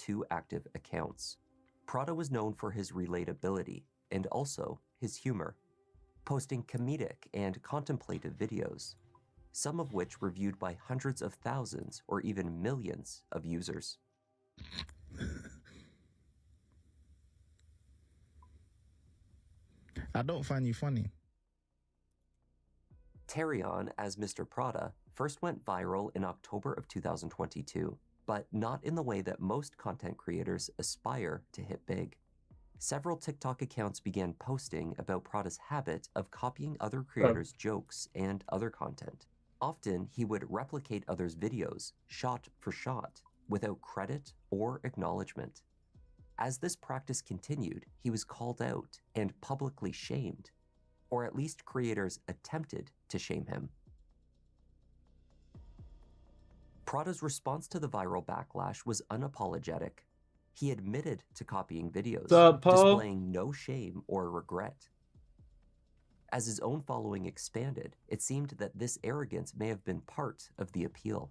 2 active accounts. Prada was known for his relatability and also his humor, posting comedic and contemplative videos, some of which were viewed by hundreds of thousands or even millions of users. I don't find you funny. Terrion as Mr. Prada first went viral in October of 2022, but not in the way that most content creators aspire to hit big. Several TikTok accounts began posting about Prada's habit of copying other creators' jokes and other content. Often, he would replicate others' videos, shot for shot, without credit or acknowledgement. As this practice continued, he was called out and publicly shamed, or at least creators attempted to shame him. Prada's response to the viral backlash was unapologetic. He admitted to copying videos, displaying no shame or regret. As his own following expanded, it seemed that this arrogance may have been part of the appeal.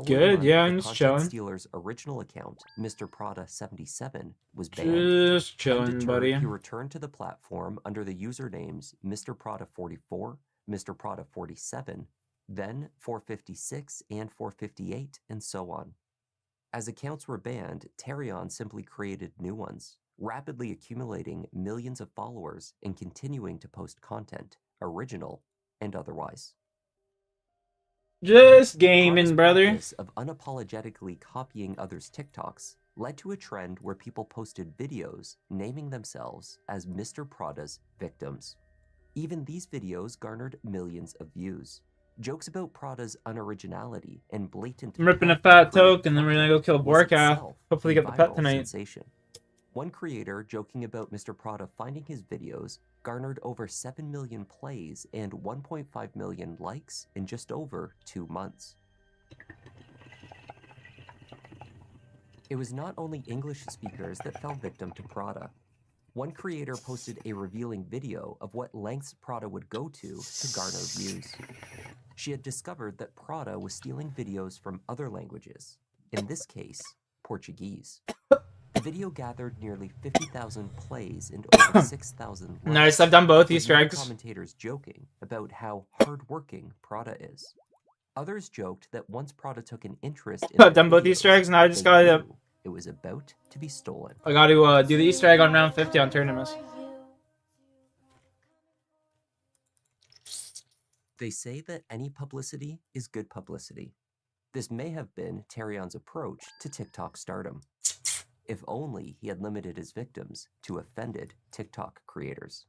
Good, yeah, I'm just chilling. Stealer's original account, Mr. Prada 77, was banned. Just chilling, Undeterred, buddy. He returned to the platform under the usernames Mr. Prada 44, Mr. Prada 47, then 456 and 458, and so on. As accounts were banned, Terrion simply created new ones, rapidly accumulating millions of followers and continuing to post content, original and otherwise. Just gaming, brother. Practice of unapologetically copying others' TikToks led to a trend where people posted videos naming themselves as Mr. Prada's victims. Even these videos garnered millions of views. Jokes about Prada's unoriginality and blatant... I'm ripping a fat toke and then we're gonna go kill Vorkath. Hopefully get the pet tonight. Sensation. One creator joking about Mr. Prada finding his videos garnered over 7 million plays and 1.5 million likes in just over 2 months. It was not only English speakers that fell victim to Prada. One creator posted a revealing video of what lengths Prada would go to garner views. She had discovered that Prada was stealing videos from other languages, in this case, Portuguese. The video gathered nearly 50,000 plays and over 6,000 likes. Nice, I've done both Easter eggs. Commentators joking about how hardworking Prada is. Others joked that once Prada took an interest in I've done both Easter eggs, now I just gotta... It was about to be stolen. I gotta do the Easter egg on round 50 on tournaments. They say that any publicity is good publicity. This may have been Terrion's approach to TikTok stardom. If only he had limited his victims to offended TikTok creators.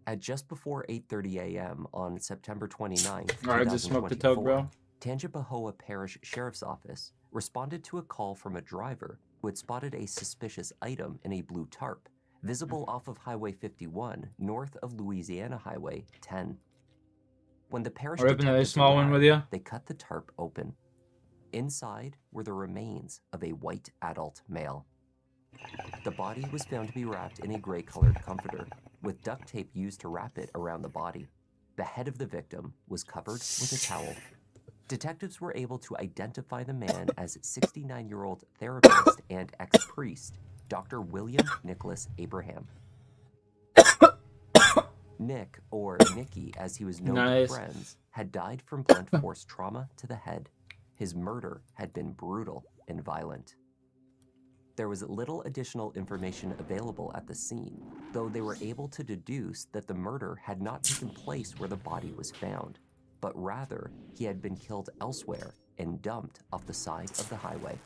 At just before 8:30 a.m. on September 29th, Alright, just smoked the toke, bro. Tangipahoa Parish Sheriff's Office responded to a call from a driver who had spotted a suspicious item in a blue tarp, visible off of Highway 51, north of Louisiana Highway 10. When the parish detectives small one with you. They cut the tarp open. Inside were the remains of a white adult male. The body was found to be wrapped in a gray-colored comforter, with duct tape used to wrap it around the body. The head of the victim was covered with a towel. Detectives were able to identify the man as 69-year-old therapist and ex-priest, Dr. William Nicholas Abraham. Nick, or Nicky as he was known to friends, had died from blunt force trauma to the head. His murder had been brutal and violent. There was little additional information available at the scene, though they were able to deduce that the murder had not taken place where the body was found, but rather he had been killed elsewhere and dumped off the side of the highway.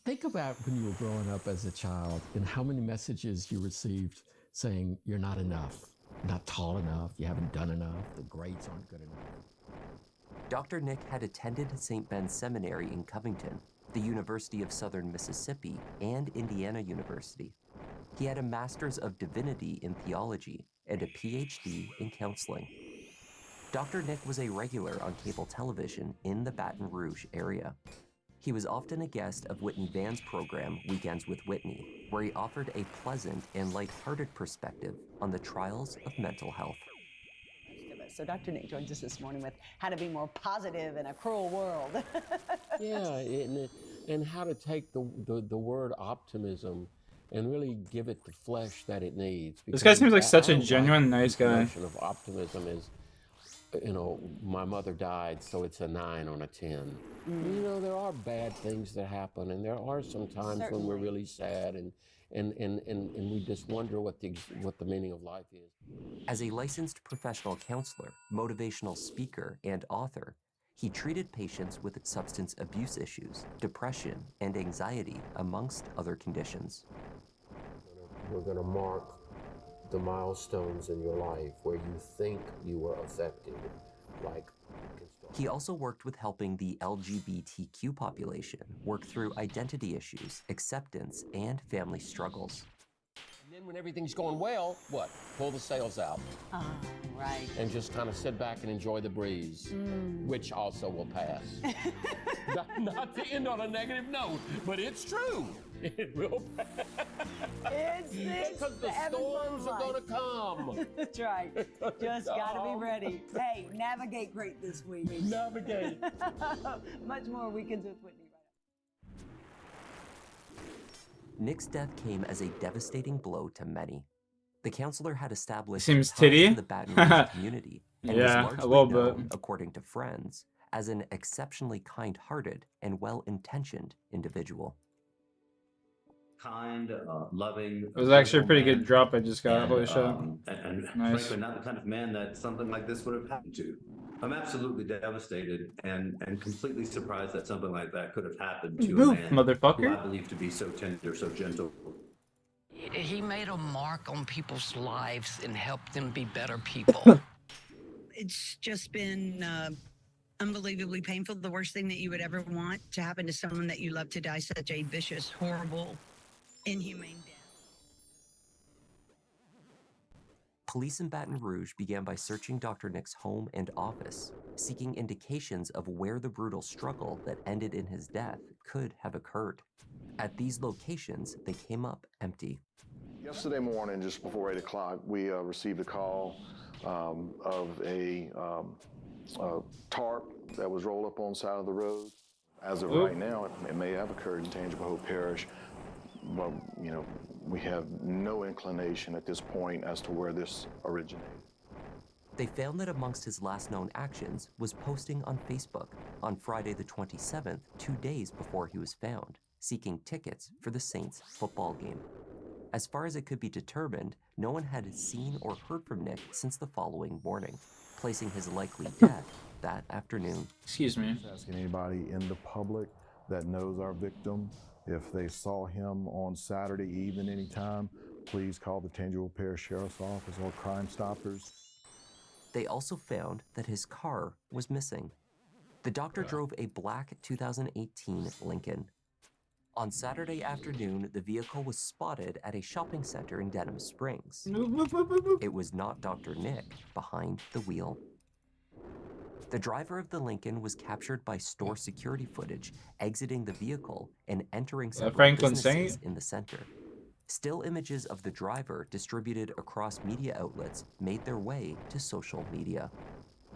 Think about when you were growing up as a child and how many messages you received saying you're not enough, not tall enough, you haven't done enough, the grades aren't good enough. Dr. Nick had attended St. Ben's Seminary in Covington, the University of Southern Mississippi, and Indiana University. He had a Master's of Divinity in Theology and a PhD in Counseling. Dr. Nick was a regular on cable television in the Baton Rouge area. He was often a guest of Whitney Van's program, Weekends with Whitney, where he offered a pleasant and lighthearted perspective on the trials of mental health. So Dr. Nick joins us this morning with how to be more positive in a cruel world. Yeah, and how to take the word optimism and really give it the flesh that it needs. This guy seems like such a don't genuine, nice the guy. notion of optimism is, you know, my mother died, so it's a 9 on a 10. You know, there are bad things that happen, and there are some times when we're really sad, and we just wonder what the meaning of life is. As a licensed professional counselor, motivational speaker, and author, he treated patients with substance abuse issues, depression, and anxiety, amongst other conditions. We're going to mark the milestones in your life where you think you were affected, like. He also worked with helping the LGBTQ population work through identity issues, acceptance, and family struggles. And then when everything's going well, what? Pull the sails out. Right. And just kind of sit back and enjoy the breeze, which also will pass. not to end on a negative note, but it's true. It will pass. It's Because the storms are going to come. That's right. Just got to be ready. Hey, navigate great this week. Navigate. Much more Weekends with Whitney. Nick's death came as a devastating blow to many. The counselor had established Seems ties titty. to the Baton Rouge community and Yeah, was a largely little bit. known, according to friends, as an exceptionally kind-hearted and well-intentioned individual. Kind, loving. It was actually a pretty man, good drop I just got. and, Holy shit. And Nice. frankly, not the kind of man that something like this would have happened to. I'm absolutely devastated and completely surprised that something like that could have happened to Move, a man motherfucker. who I believe to be so tender, so gentle. He made a mark on people's lives and helped them be better people. It's just been unbelievably painful. The worst thing that you would ever want to happen to someone that you love to die such a vicious, horrible, inhumane death. Police in Baton Rouge began by searching Dr. Nick's home and office, seeking indications of where the brutal struggle that ended in his death could have occurred. At these locations, they came up empty. Yesterday morning, just before 8 o'clock, we received a call of a tarp that was rolled up on the side of the road. As of right now, it may have occurred in Tangible Hope Parish, but you know, we have no inclination at this point as to where this originated. They found that amongst his last known actions was posting on Facebook on Friday the 27th, 2 days before he was found, seeking tickets for the Saints football game. As far as it could be determined, no one had seen or heard from Nick since the following morning, placing his likely death that afternoon. Excuse me. Asking anybody in the public that knows our victim, if they saw him on Saturday evening anytime, please call the Tangible Parish Sheriff's Office or Crime Stoppers. They also found that his car was missing. The doctor drove a black 2018 Lincoln. On Saturday afternoon, the vehicle was spotted at a shopping center in Denham Springs. It was not Dr. Nick behind the wheel. The driver of the Lincoln was captured by store security footage, exiting the vehicle and entering several Franklin businesses Saint? in the center. Still images of the driver distributed across media outlets made their way to social media.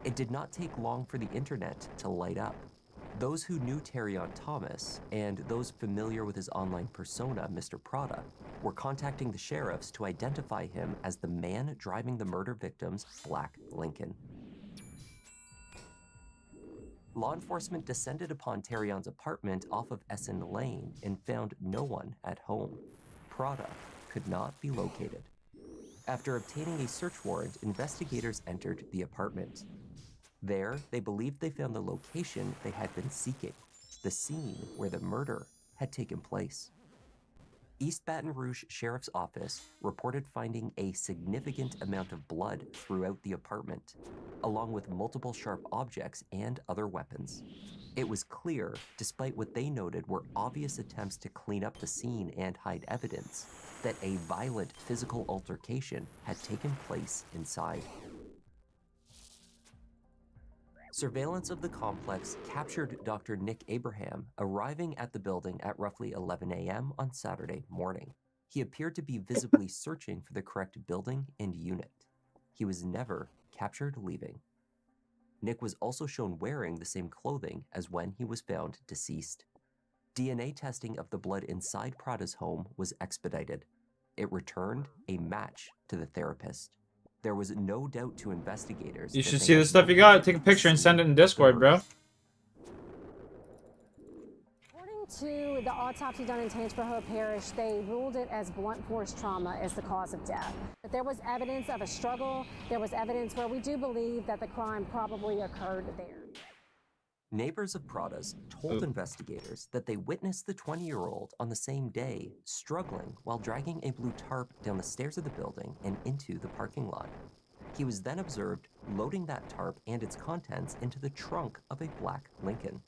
It did not take long for the internet to light up. Those who knew Terrion Thomas, and those familiar with his online persona, Mr. Prada, were contacting the sheriffs to identify him as the man driving the murder victim's black Lincoln. Law enforcement descended upon Terrion's apartment off of Essen Lane and found no one at home. Prada could not be located. After obtaining a search warrant, investigators entered the apartment. There, they believed they found the location they had been seeking, the scene where the murder had taken place. East Baton Rouge Sheriff's Office reported finding a significant amount of blood throughout the apartment, along with multiple sharp objects and other weapons. It was clear, despite what they noted were obvious attempts to clean up the scene and hide evidence, that a violent physical altercation had taken place inside. Surveillance of the complex captured Dr. Nick Abraham arriving at the building at roughly 11 a.m. on Saturday morning. He appeared to be visibly searching for the correct building and unit. He was never captured leaving. Nick was also shown wearing the same clothing as when he was found deceased. DNA testing of the blood inside Prada's home was expedited. It returned a match to the therapist. There was no doubt to investigators. You should see the stuff you got. Take a picture and send it in Discord, bro. According to the autopsy done in Tangipahoa Parish, they ruled it as blunt force trauma as the cause of death. But there was evidence of a struggle. There was evidence where we do believe that the crime probably occurred there. Neighbors of Prada's told investigators that they witnessed the 20-year-old on the same day struggling while dragging a blue tarp down the stairs of the building and into the parking lot. He was then observed loading that tarp and its contents into the trunk of a black Lincoln.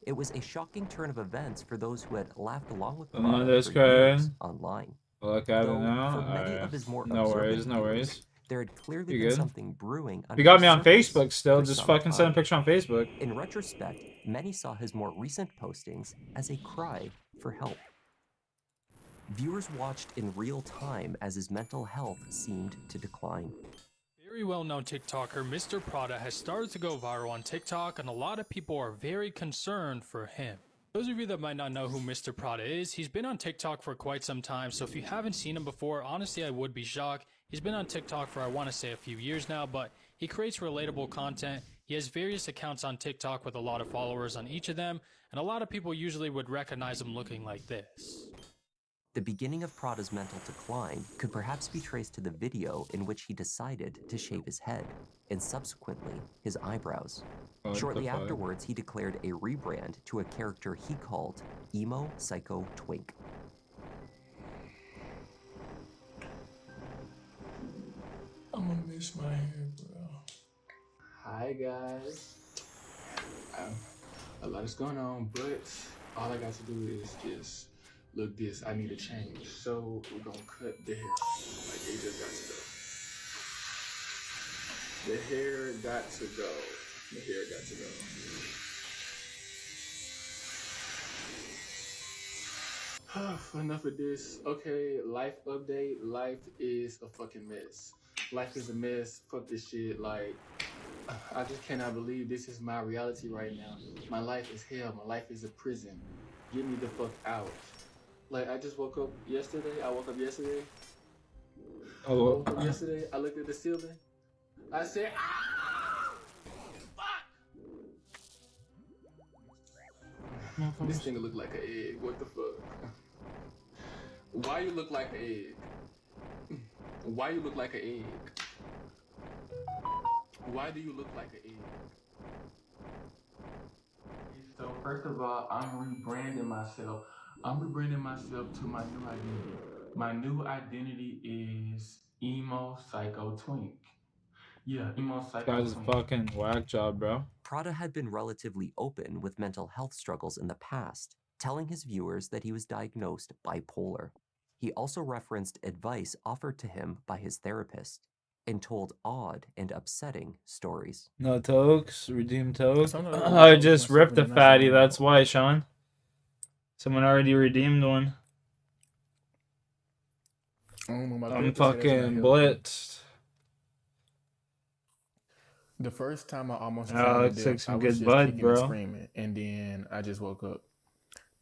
It was a shocking turn of events for those who had laughed along with Prada for years online. Look at it now. For many of his more No worries, no viewers, worries. There had clearly You been good? something brewing. You got me on under the surface Facebook still. for Just some fucking send a time. picture on Facebook. In retrospect, many saw his more recent postings as a cry for help. Viewers watched in real time as his mental health seemed to decline. Very well-known TikToker Mr. Prada has started to go viral on TikTok, and a lot of people are very concerned for him. Those of you that might not know who Mr. Prada is, he's been on TikTok for quite some time, so if you haven't seen him before, honestly I would be shocked. He's been on TikTok for I want to say a few years now, but he creates relatable content. He has various accounts on TikTok with a lot of followers on each of them, and a lot of people usually would recognize him looking like this. The beginning of Prada's mental decline could perhaps be traced to the video in which he decided to shave his head, and subsequently his eyebrows. Shortly afterwards, he declared a rebrand to a character he called Emo Psycho Twink. I'm gonna miss my hair, bro. Hi guys. A lot is going on, but all I got to do is just look this. I need a change, so we're gonna cut the hair. Like it just got to go. The hair got to go. The hair got to go. Enough of this. Okay, life update. Life is a fucking mess. Life is a mess. Fuck this shit. Like, I just cannot believe this is my reality right now. My life is hell. My life is a prison. Get me the fuck out. Like, I just woke up yesterday. I woke up yesterday. I looked at the ceiling. I said, ah! Fuck! This thing look like an egg. What the fuck? Why you look like an egg? Why you look like an egg? Why do you look like an egg? So first of all, I'm rebranding myself. I'm rebranding myself to my new identity. My new identity is Emo Psycho Twink. Yeah, Emo Psycho Guy's a Twink. fucking whack job, bro. Prada had been relatively open with mental health struggles in the past, telling his viewers that he was diagnosed bipolar. He also referenced advice offered to him by his therapist and told odd and upsetting stories. No tokes, redeem tokes. I just ripped a fatty, that's why, Sean. Someone already redeemed one. I'm fucking blitzed. The first time I almost looks like some good bud, kicking bro. and screaming, and then I just woke up.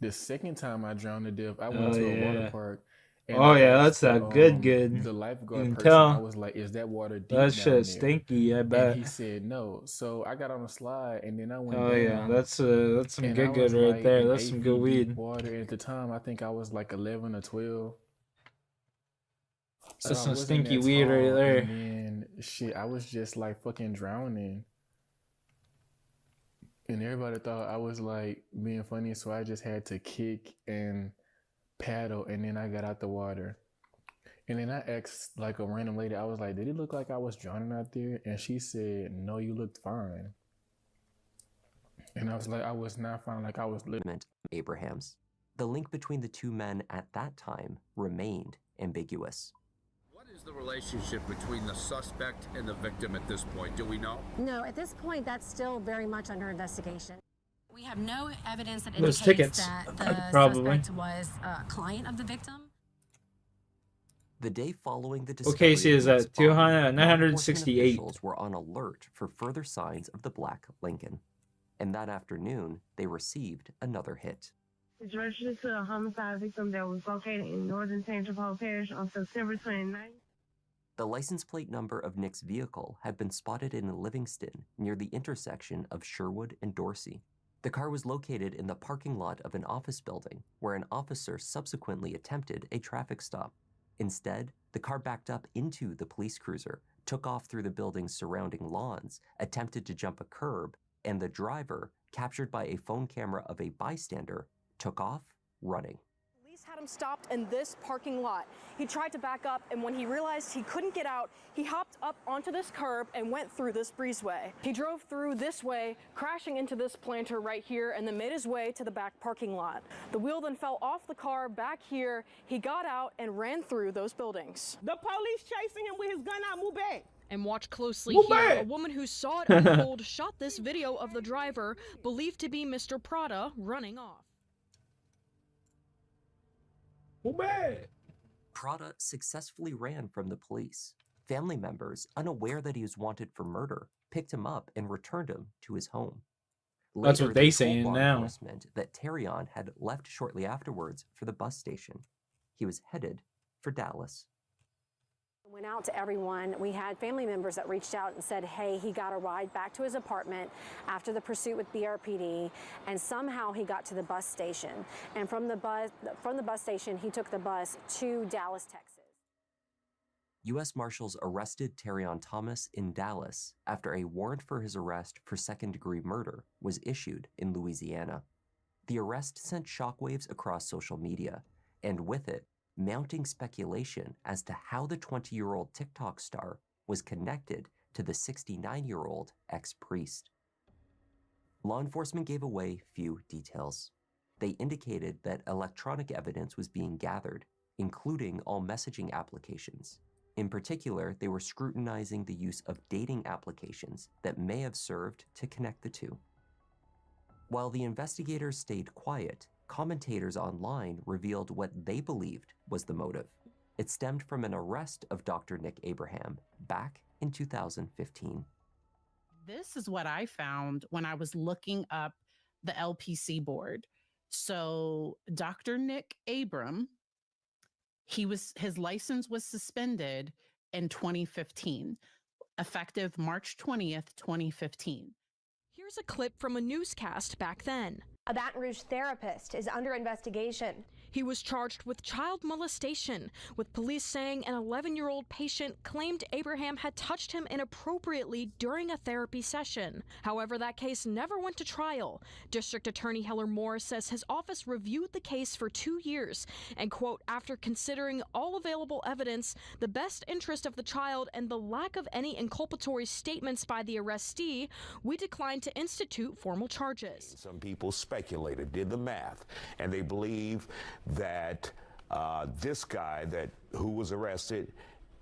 The second time I drowned to death, I went to a water park. And Oh I yeah, asked that's that good. The You lifeguard can person, tell. I was like, "Is that water deep That down shit's there?" stinky, I bet. And he said no. So I got on a slide, and then I went Oh down. yeah, that's some and good I was right like there. in That's some 8 good feet weed. deep water. And at the time, I think I was like 11 or 12. So That's I some wasn't stinky that weed right tall, there. And then shit, I was just like fucking drowning. And everybody thought I was like being funny, so I just had to kick and paddle, and then I got out the water. And then I asked like a random lady, I was like, "Did it look like I was drowning out there?" And she said, "No, you looked fine." And I was like, "I was not fine, like I was living." Abrahams. The link between the two men at that time remained ambiguous. What is the relationship between the suspect and the victim at this point? Do we know? No, at this point, that's still very much under investigation. We have no evidence that Those indicates tickets, that the probably. suspect was a client of the victim. The day following the What discovery case is of Nick's that? body, 200, law enforcement 968. officials were on alert for further signs of the Black Lincoln. And that afternoon, they received another hit. It's registered to a homicide victim that was located in northern Tangipahoa Parish on September 29th. The license plate number of Nick's vehicle had been spotted in Livingston near the intersection of Sherwood and Dorsey. The car was located in the parking lot of an office building where an officer subsequently attempted a traffic stop. Instead, the car backed up into the police cruiser, took off through the building's surrounding lawns, attempted to jump a curb, and the driver, captured by a phone camera of a bystander, took off running. Police had him stopped in this parking lot. He tried to back up, and when he realized he couldn't get out, he hopped up onto this curb and went through this breezeway. He drove through this way, crashing into this planter right here, and then made his way to the back parking lot. The wheel then fell off the car back here. He got out and ran through those buildings. The police chasing him with his gun out, move back. And watch closely Move here. back. A woman who saw it unfold shot this video of the driver, believed to be Mr. Prada, running off. Prada successfully ran from the police. Family members, unaware that he was wanted for murder, picked him up and returned him to his home. That's what Later, they told saying law now. enforcement that Terrion had left shortly afterwards for the bus station. He was headed for Dallas. Went out to everyone. We had family members that reached out and said, hey, he got a ride back to his apartment after the pursuit with BRPD, and somehow he got to the bus station. And from the bus station, he took the bus to Dallas, Texas. U.S. Marshals arrested Terrion Thomas in Dallas after a warrant for his arrest for second-degree murder was issued in Louisiana. The arrest sent shockwaves across social media, and with it, mounting speculation as to how the 20-year-old TikTok star was connected to the 69-year-old ex-priest. Law enforcement gave away few details. They indicated that electronic evidence was being gathered, including all messaging applications. In particular, they were scrutinizing the use of dating applications that may have served to connect the two. While the investigators stayed quiet, commentators online revealed what they believed was the motive. It stemmed from an arrest of Dr. Nick Abraham back in 2015. This is what I found when I was looking up the LPC board. So Dr. Nick Abram, his license was suspended in 2015, effective March 20th, 2015. Here's a clip from a newscast back then. A Baton Rouge therapist is under investigation. He was charged with child molestation, with police saying an 11-year-old patient claimed Abraham had touched him inappropriately during a therapy session. However, that case never went to trial. District Attorney Heller Moore says his office reviewed the case for 2 years and, quote, after considering all available evidence, the best interest of the child, and the lack of any inculpatory statements by the arrestee, we declined to institute formal charges. Some people speculated, did the math, and they believe that this guy who was arrested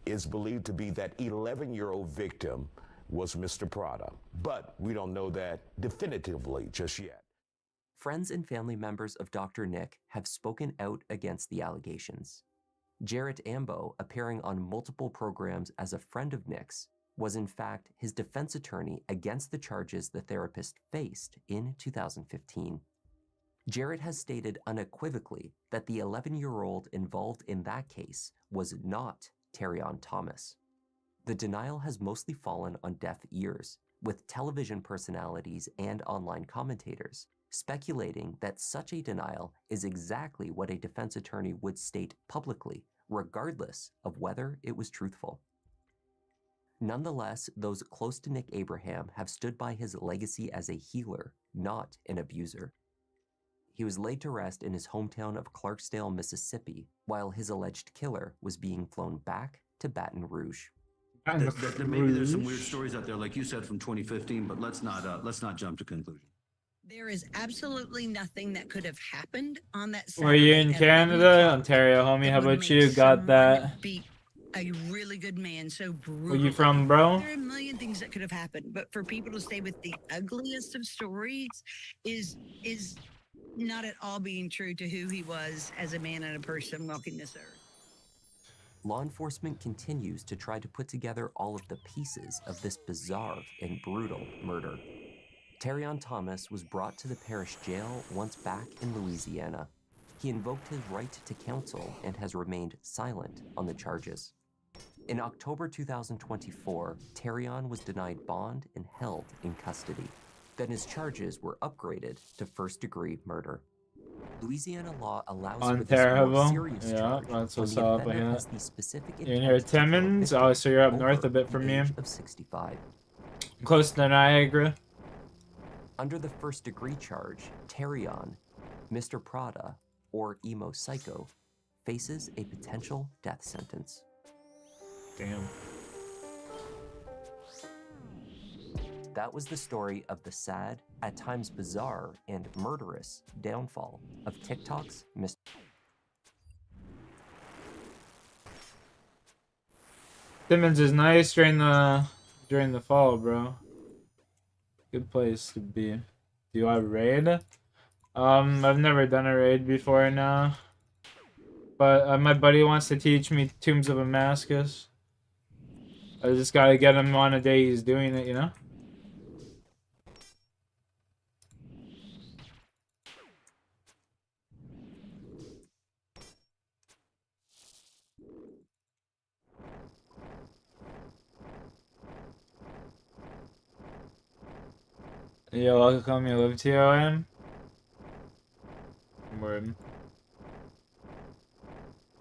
is believed to be that 11-year-old victim was Mr. Prada. But we don't know that definitively just yet. Friends and family members of Dr. Nick have spoken out against the allegations. Jarrett Ambo, appearing on multiple programs as a friend of Nick's, was in fact his defense attorney against the charges the therapist faced in 2015. Jarrett has stated unequivocally that the 11-year-old involved in that case was not Terrion Thomas. The denial has mostly fallen on deaf ears, with television personalities and online commentators speculating that such a denial is exactly what a defense attorney would state publicly, regardless of whether it was truthful. Nonetheless, those close to Nick Abraham have stood by his legacy as a healer, not an abuser. He was laid to rest in his hometown of Clarksdale, Mississippi, while his alleged killer was being flown back to Baton Rouge. Maybe there's some weird stories out there, like you said, from 2015, but let's not jump to conclusion. There is absolutely nothing that could have happened on that Saturday. Were you in Canada? Ontario, homie. How about you? Got that? Be a really good man, so brutal. Where you from, bro? There are a million things that could have happened, but for people to stay with the ugliest of stories is not at all being true to who he was as a man and a person walking this earth. law enforcement continues to try to put together all of the pieces of this bizarre and brutal murder. Terrion Thomas was brought to the parish jail once back in Louisiana. He invoked his right to counsel and has remained silent on the charges. In October 2024, Terrion was denied bond and held in custody. Then his charges were upgraded to first-degree murder. Louisiana law allows for this more Unterrible. serious Yeah, charge that's when what's the up. offender Yeah. has the specific You're near intent to kill a Timmins? victim Oh, so you're up north a over bit from the me. age of 65. Close to Niagara. Under the first-degree charge, Terrion, Mr. Prada, or Emo Psycho, faces a potential death sentence. Damn. That was the story of the sad, at times bizarre, and murderous downfall of TikTok's Mr. Timmins is nice during the fall, bro. Good place to be. Do I raid? I've never done a raid before now. But my buddy wants to teach me Tombs of Damascus. I just gotta get him on a day he's doing it, you know? Yo, welcome, you live TOM? Word.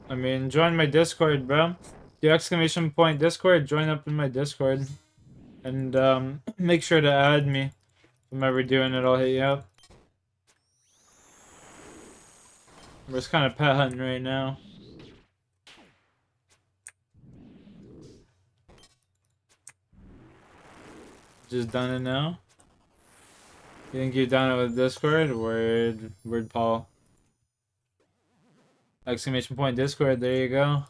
I mean, join my Discord, bro. The exclamation point Discord, join up in my Discord. And, make sure to add me. If I'm ever doing it, I'll hit you up. We're just kind of pet hunting right now. Just done it now? You think you've done it with Discord? Word, Paul. Exclamation point Discord, there you go.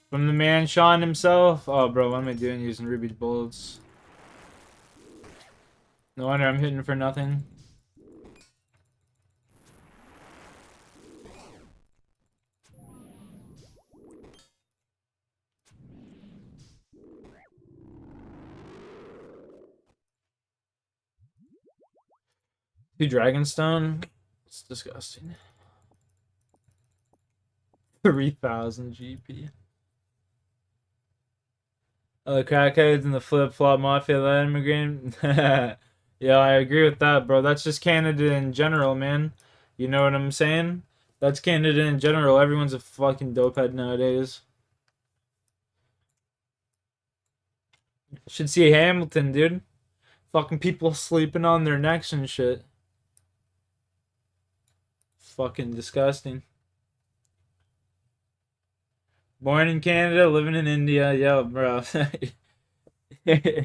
From the man Sean himself. Oh, bro, what am I doing using Ruby bullets? No wonder I'm hitting for nothing. Two Dragonstone? It's disgusting. 3,000 GP. Oh, the crackheads and the flip-flop mafia that immigrant. Yeah, I agree with that, bro. That's just Canada in general, man. You know what I'm saying? That's Canada in general. Everyone's a fucking dopehead nowadays. Should see Hamilton, dude. Fucking people sleeping on their necks and shit. Fucking disgusting. Born in Canada, living in India. Yo, bro. Yeah.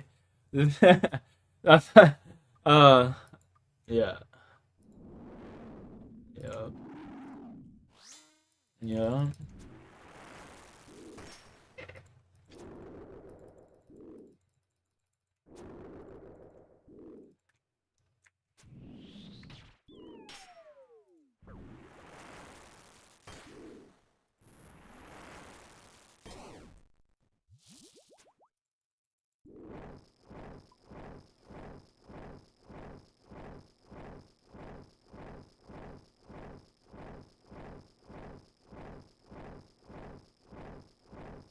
Yeah. Yeah.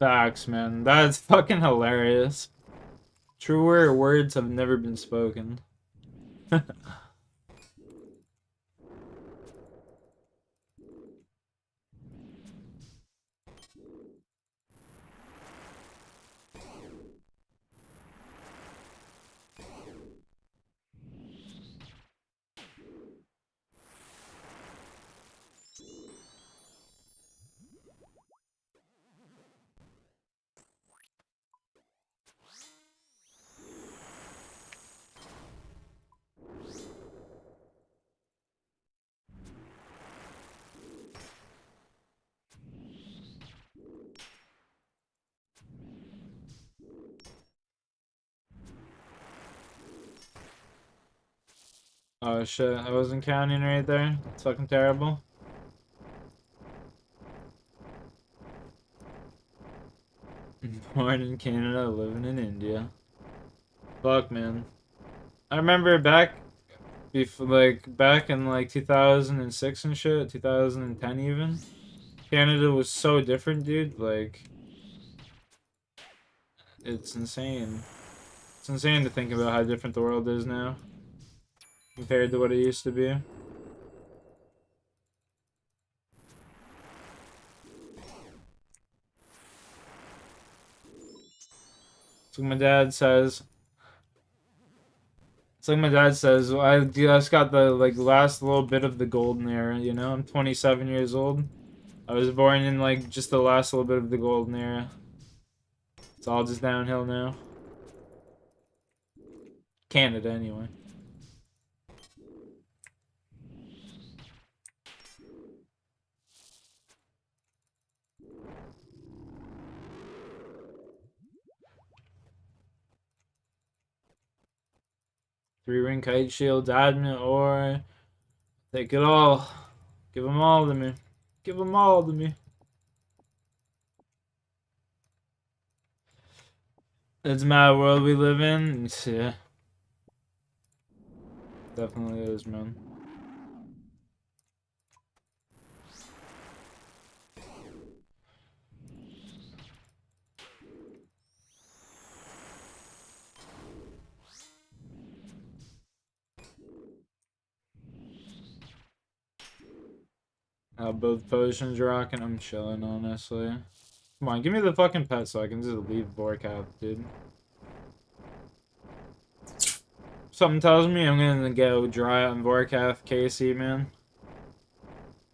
Facts, man. That's fucking hilarious. Truer words have never been spoken. Oh shit, I wasn't counting right there. It's fucking terrible. Born in Canada, living in India. Fuck, man. I remember back back in like 2006 and shit, 2010 even. Canada was so different, dude. Like, it's insane. It's insane to think about how different the world is now compared to what it used to be. So my dad says. It's like my dad says, I just got the like last little bit of the golden era, you know? I'm 27 years old. I was born in like just the last little bit of the golden era. It's all just downhill now. Canada, anyway. Three-ring kite shield, adamant, or take it all. Give them all to me. Give them all to me. It's a mad world we live in. Yeah. Definitely is, man. Both potions rocking. I'm chilling, honestly. Come on, give me the fucking pet so I can just leave Vorkath, dude. Something tells me I'm gonna go dry on Vorkath KC, man.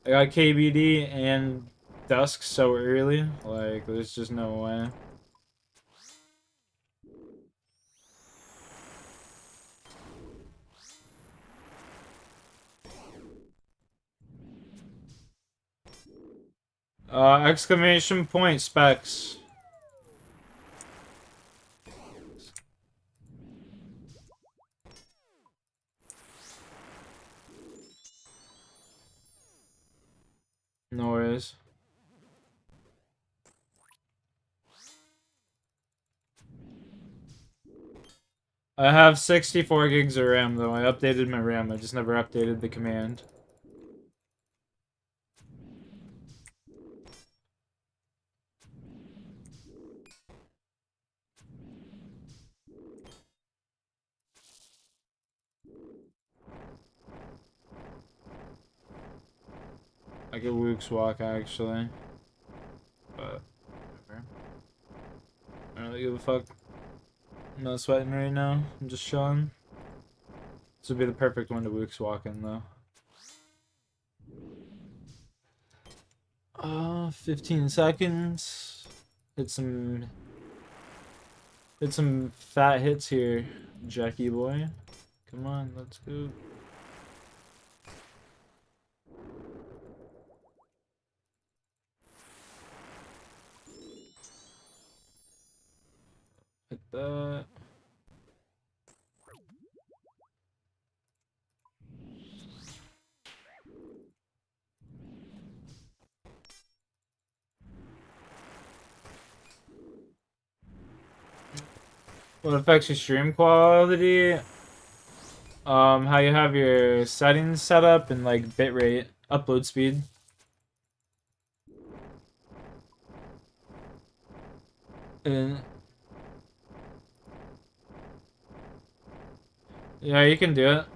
I got KBD and Dusk so early. Like, there's just no way. Exclamation point specs. No worries. I have 64 gigs of RAM though. I updated my RAM. I just never updated the command. I get Luke's walk actually. But whatever. I don't really give a fuck. I'm not sweating right now. I'm just chilling. This would be the perfect one to Luke's walk in though. 15 seconds. Hit some fat hits here, Jackie boy. Come on, let's go. Hit that. What affects your stream quality? How you have your settings set up and like bitrate, upload speed. And yeah, you can do it.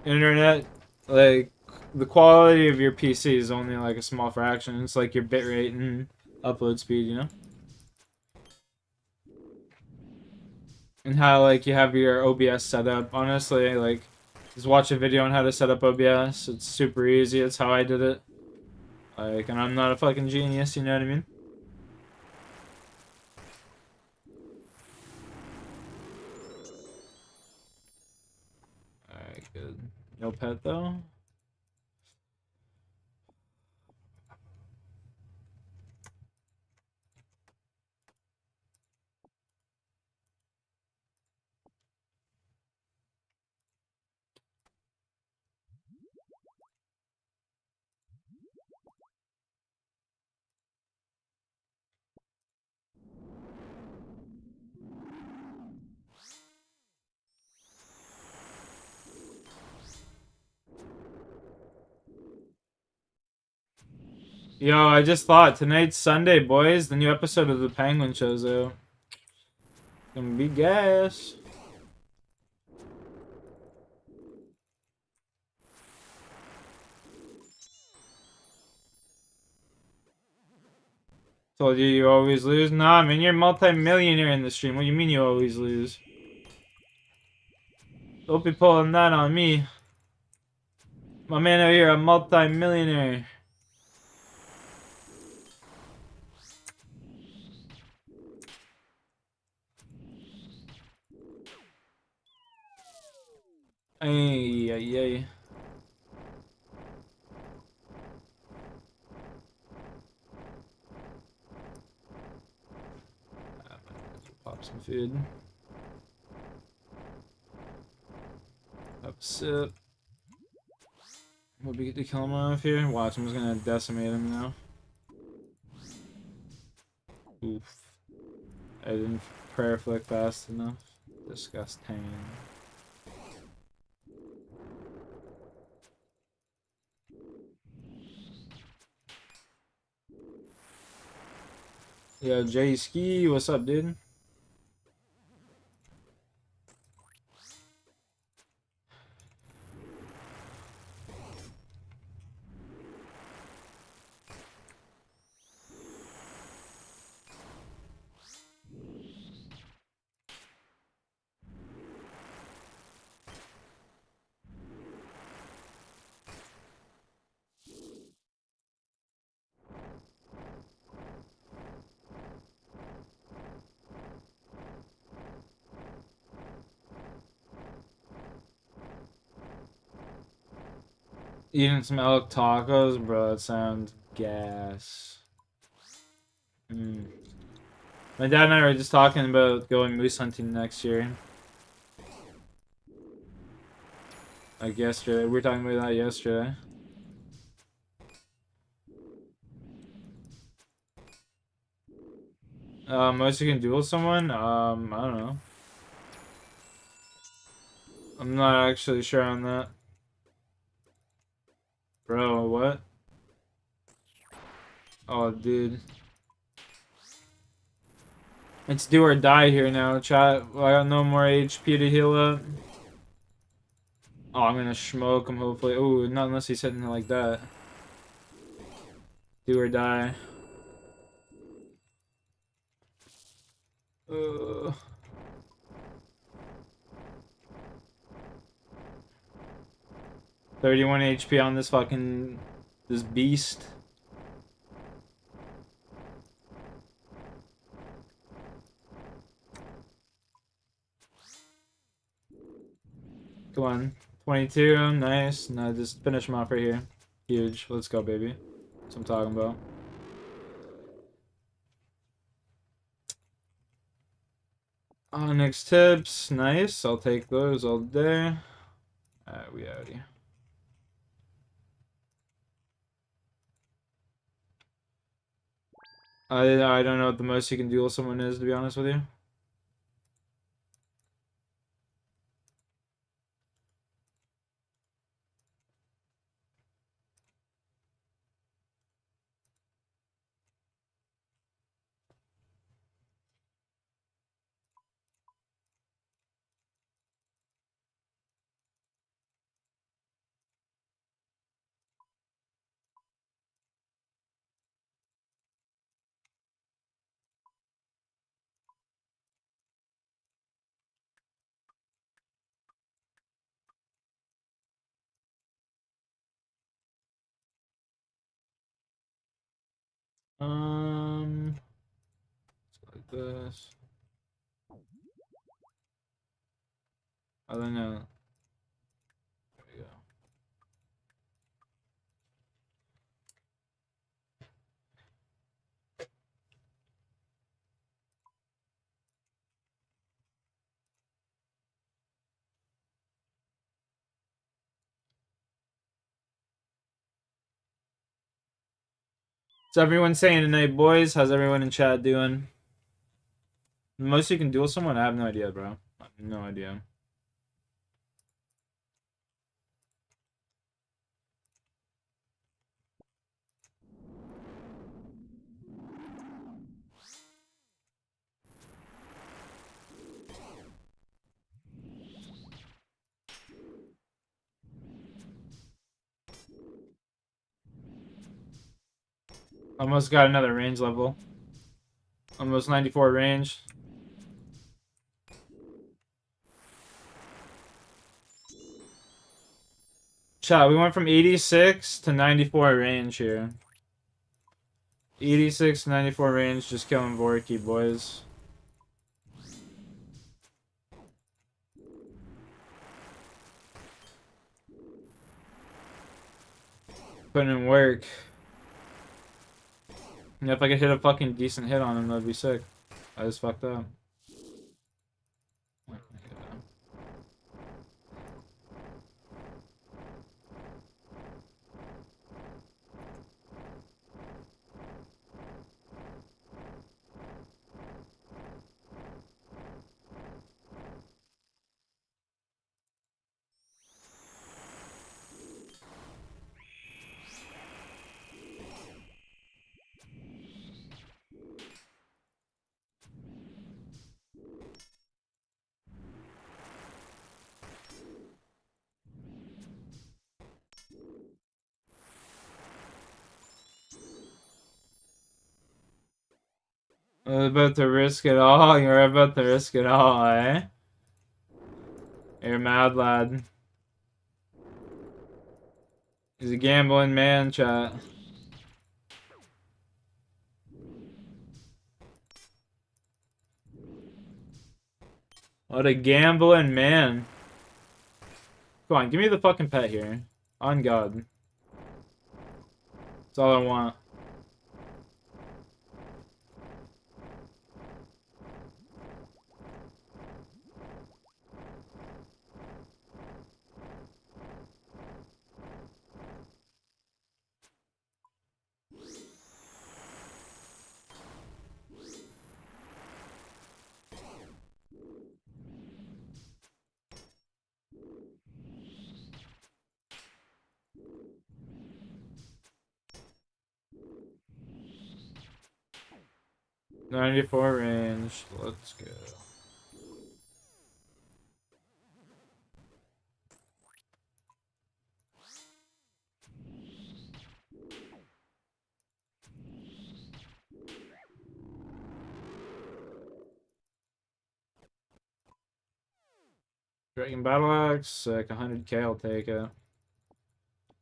Internet, like the quality of your PC is only like a small fraction. It's like your bitrate and upload speed, you know? And how like you have your OBS set up. Honestly, like just watch a video on how to set up OBS. It's super easy. It's how I did it. Like, and I'm not a fucking genius, you know what I mean? Alright, good. No pet though? Yo, I just thought tonight's Sunday, boys. The new episode of the Penguin show's out. Gonna be gas. Told you you always lose. Nah, man, you're a multi-millionaire in the stream. What do you mean you always lose? Don't be pulling that on me. My man over here, a multi-millionaire. Ay, ay, ay. Pop some food. Have a sip. We'll be get to kill him off here. Watch, I'm just gonna decimate him now. Oof. I didn't prayer flick fast enough. Disgusting. Yo, Jay Ski, what's up, dude? Eating some elk tacos, bro. That sounds gas. My dad and I were just talking about going moose hunting next year. Like yesterday. We were talking about that yesterday. Most you can duel someone? I don't know. I'm not actually sure on that. Bro, what? Oh, dude. It's do or die here now, chat. I got no more HP to heal up. Oh, I'm gonna smoke him, hopefully. Ooh, not unless he's hitting like that. Do or die. 31 HP on this this beast. Come on. 22, nice. No, just finish him off right here. Huge. Let's go, baby. That's what I'm talking about. Onyx tips, nice. I'll take those all day. Alright, we out here. I don't know what the most you can duel someone is, to be honest with you. Like this. I don't know. There we go. What's everyone saying tonight, boys? How's everyone in chat doing? The most you can duel someone? I have no idea, bro. I have no idea. Almost got another range level. Almost 94 range. Chat, we went from 86 to 94 range here. 86 to 94 range, just killing Vorky, boys. Putting in work. And if I could hit a fucking decent hit on him, that'd be sick. I just fucked up. You're about to risk it all. You're about to risk it all, eh? You're mad, lad. He's a gambling man, chat. What a gambling man. Come on, give me the fucking pet here. On God. That's all I want. .94 range. Let's go. Dragon Battle Axe, sick. 100k, I'll take it. That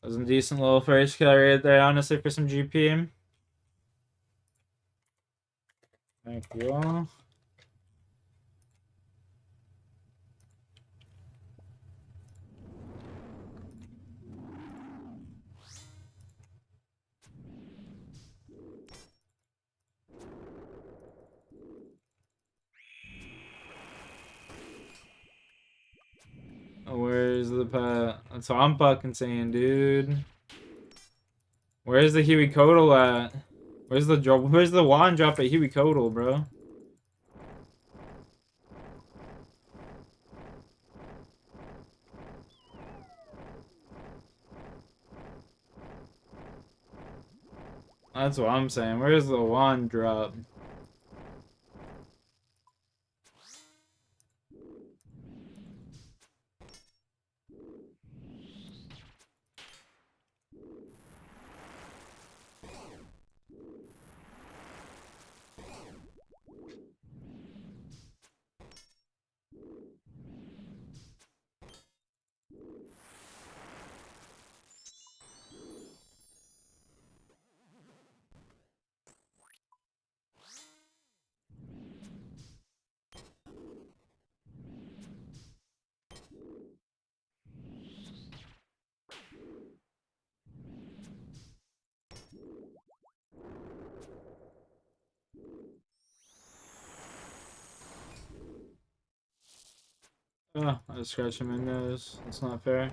was a decent little first kill right there, honestly, for some GP. Thank you all. Where's the pet? That's what I'm fucking saying, dude. Where's the Huey Codal at? Where's the drop? Where's the wand drop at Huey Codal, bro? That's what I'm saying. Where's the wand drop? Oh, I was scratching my nose. That's not fair.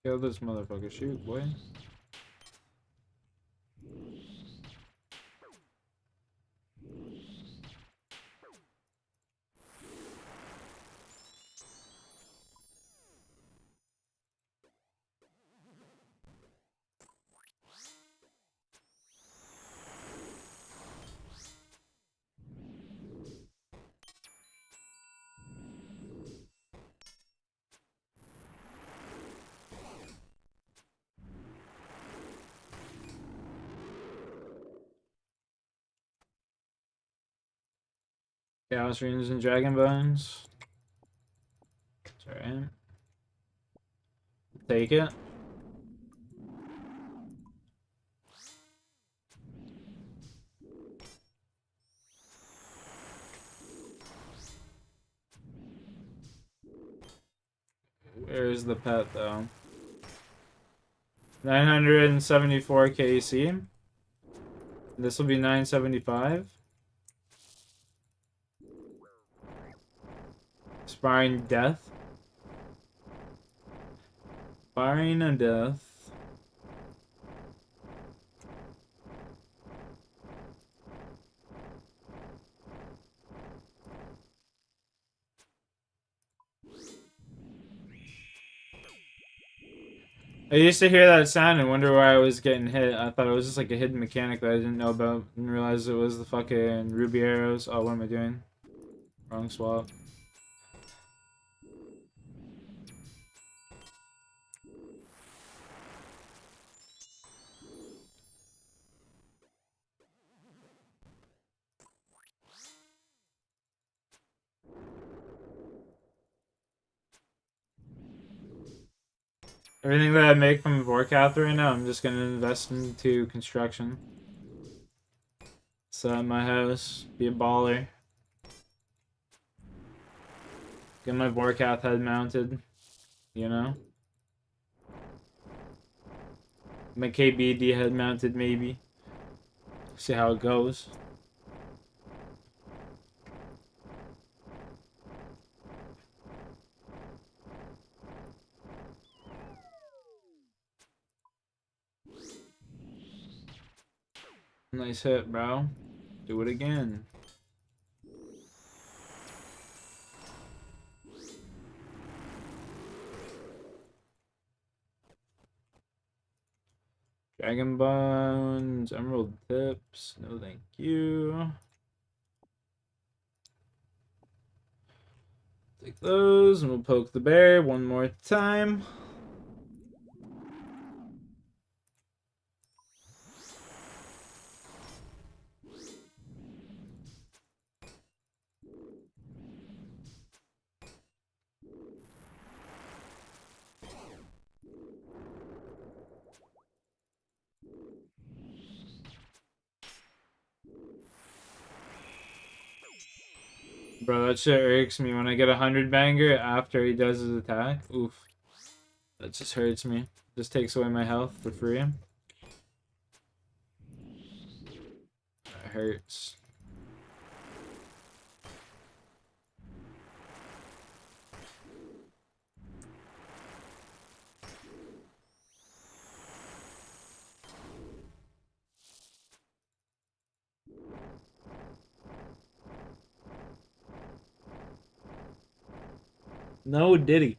Kill this motherfucker. Shoot, boy. Chaos Runes and Dragon Bones. It's alright. Take it. Where's the pet though? 974 KC. This will be 975. Sparring Death. Sparring a Death. I used to hear that sound and wonder why I was getting hit. I thought it was just like a hidden mechanic that I didn't know about. Didn't realize it was the fucking ruby arrows. Oh, what am I doing? Wrong swap. Everything that I make from Vorkath right now, I'm just gonna invest into construction. Set my house, be a baller. Get my Vorkath head mounted, you know? My KBD head mounted, maybe. See how it goes. Nice hit, bro. Do it again. Dragon Bones, Emerald Tips, no thank you. Take those and we'll poke the bear one more time. Bro, that shit irks me when I get 100 banger after he does his attack. Oof. That just hurts me. Just takes away my health for free. That hurts. No, did he?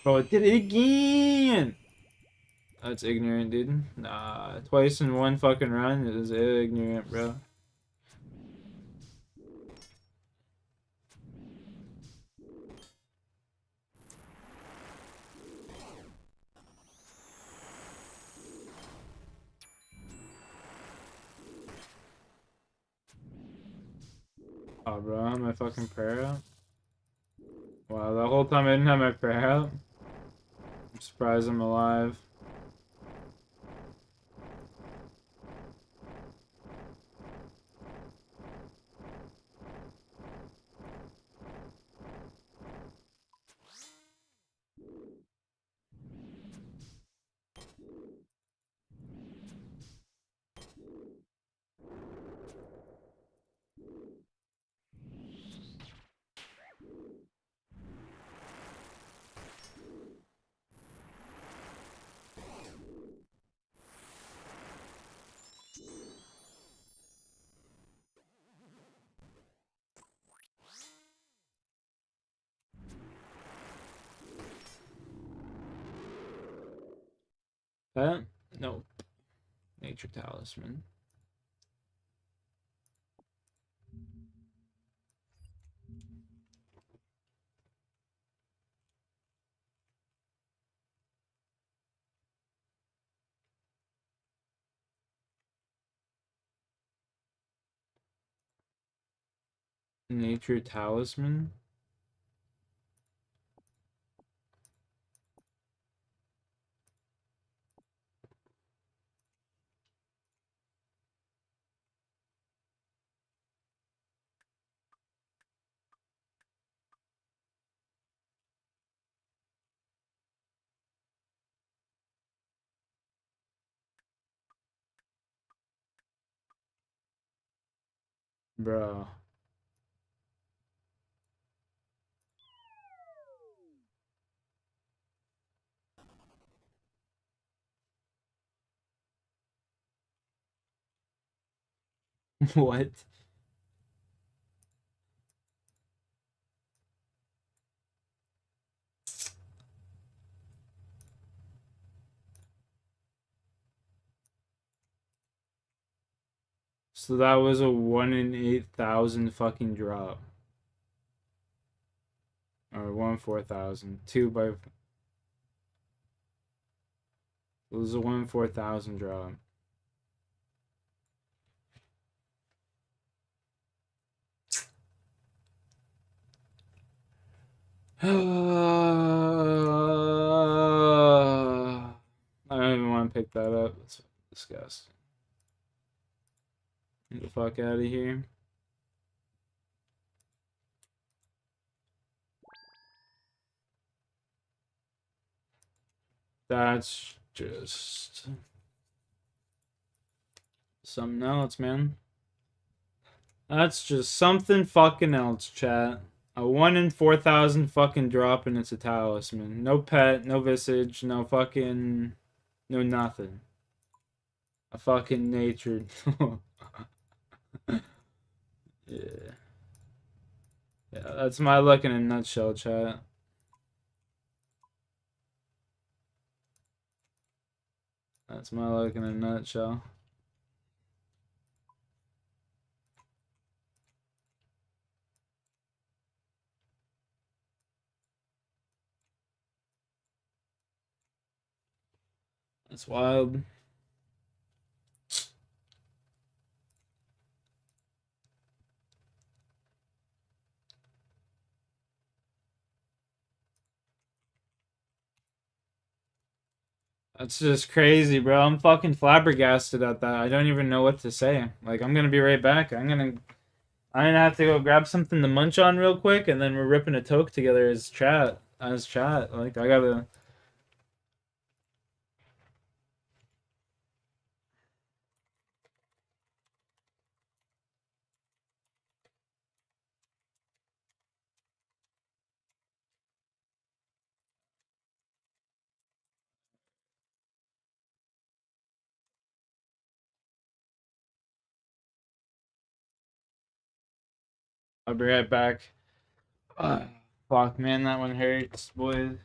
Bro, it did it again! That's ignorant, dude. Nah, twice in one fucking run is ignorant, bro. Oh, bro, I have my fucking prayer out. Wow, the whole time I didn't have my prayer out. I'm surprised I'm alive. That? Nope. Nature talisman. Nature talisman? Bro. What? So that was a 1 in 8,000 fucking drop. Or 1 in 4,000. 2 by... It was a 1 in 4,000 drop. I don't even want to pick that up. That's disgusting. Get the fuck out of here. That's just something else, man. That's just something fucking else, chat. A 1 in 4,000 fucking drop and it's a talisman. No pet, no visage, no fucking... No nothing. A fucking nature. Yeah. Yeah, that's my luck in a nutshell, chat. That's my luck in a nutshell. That's wild. That's just crazy, bro. I'm fucking flabbergasted at that. I don't even know what to say. Like, I'm gonna be right back. I'm gonna have to go grab something to munch on real quick, and then we're ripping a toke together as chat. Like, I gotta... I'll be right back. Fuck, man, that one hurts, boys.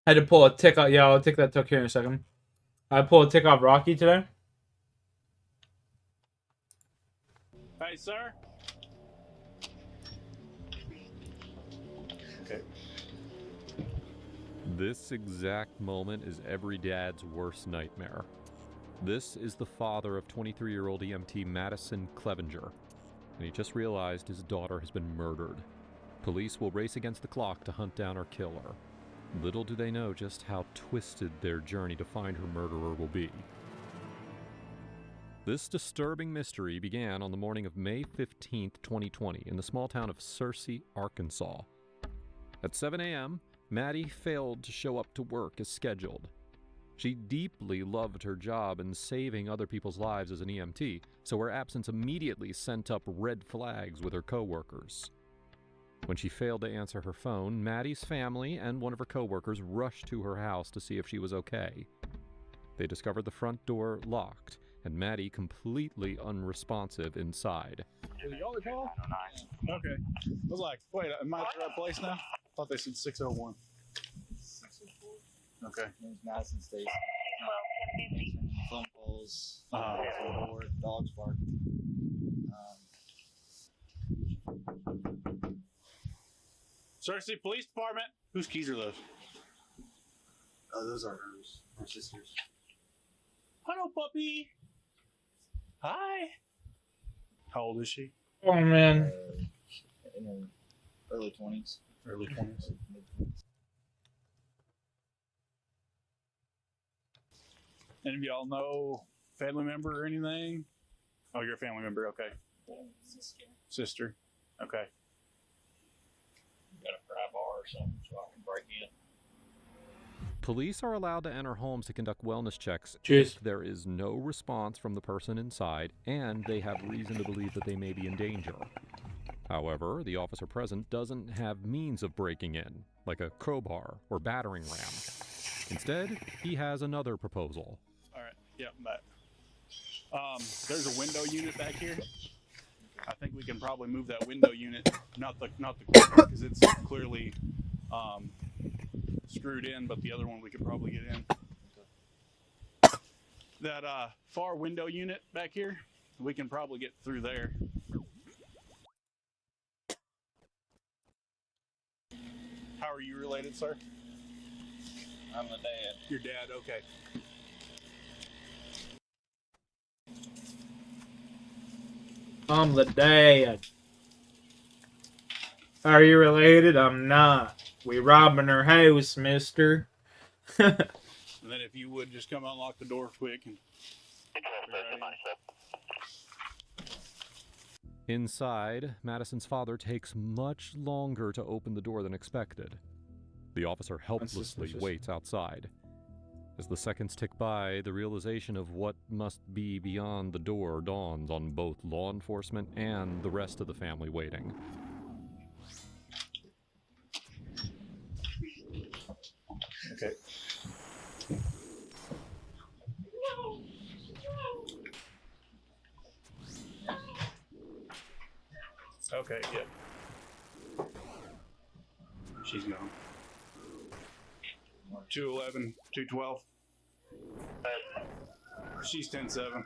I had to pull a tick out. Yeah, I'll take that tick here in a second. I pulled a tick off Rocky today. Hey, sir. Okay. This exact moment is every dad's worst nightmare. This is the father of 23-year-old EMT Madison Clevenger, and he just realized his daughter has been murdered. Police will race against the clock to hunt down her killer. Little do they know just how twisted their journey to find her murderer will be. This disturbing mystery began on the morning of May 15th, 2020, in the small town of Searcy, Arkansas. At 7 a.m., Maddie failed to show up to work as scheduled. She deeply loved her job and saving other people's lives as an EMT, so her absence immediately sent up red flags with her coworkers. When she failed to answer her phone, Maddie's family and one of her coworkers rushed to her house to see if she was okay. They discovered the front door locked, and Maddie completely unresponsive inside. Is it y'all that call? Okay. I was like, wait, am I at the right place now? I thought they said 601. 604? Okay. Madison Station. Phone calls. Door, dogs barking. Searcy Police Department. Whose keys are those? Oh, those are hers. Her sister's. Hello, puppy. Hi. How old is she? Oh, man. In her early 20s. Early 20s. Any of y'all know family member or anything? Oh, you're a family member. Okay. Sister. Sister. Okay. Got a pry bar or something so I can break in. Police are allowed to enter homes to conduct wellness checks Cheers. if there is no response from the person inside and they have reason to believe that they may be in danger. However, the officer present doesn't have means of breaking in, like a crowbar or battering ram. Instead, he has another proposal. All right. Yeah, I'm back. There's a window unit back here. I think we can probably move that window unit, not the because it's clearly screwed in, but the other one we could probably get in. That far window unit back here, we can probably get through there. How are you related, sir? I'm the dad. Your dad, okay. I'm the dad. Are you related? I'm not. We robbing her house, mister. And then if you would just come unlock the door quick and Inside, Madison's father takes much longer to open the door than expected. The officer helplessly waits outside. As the seconds tick by, the realization of what must be beyond the door dawns on both law enforcement and the rest of the family waiting. Okay. Okay, yeah. She's gone. 211, 212. She's 10-7.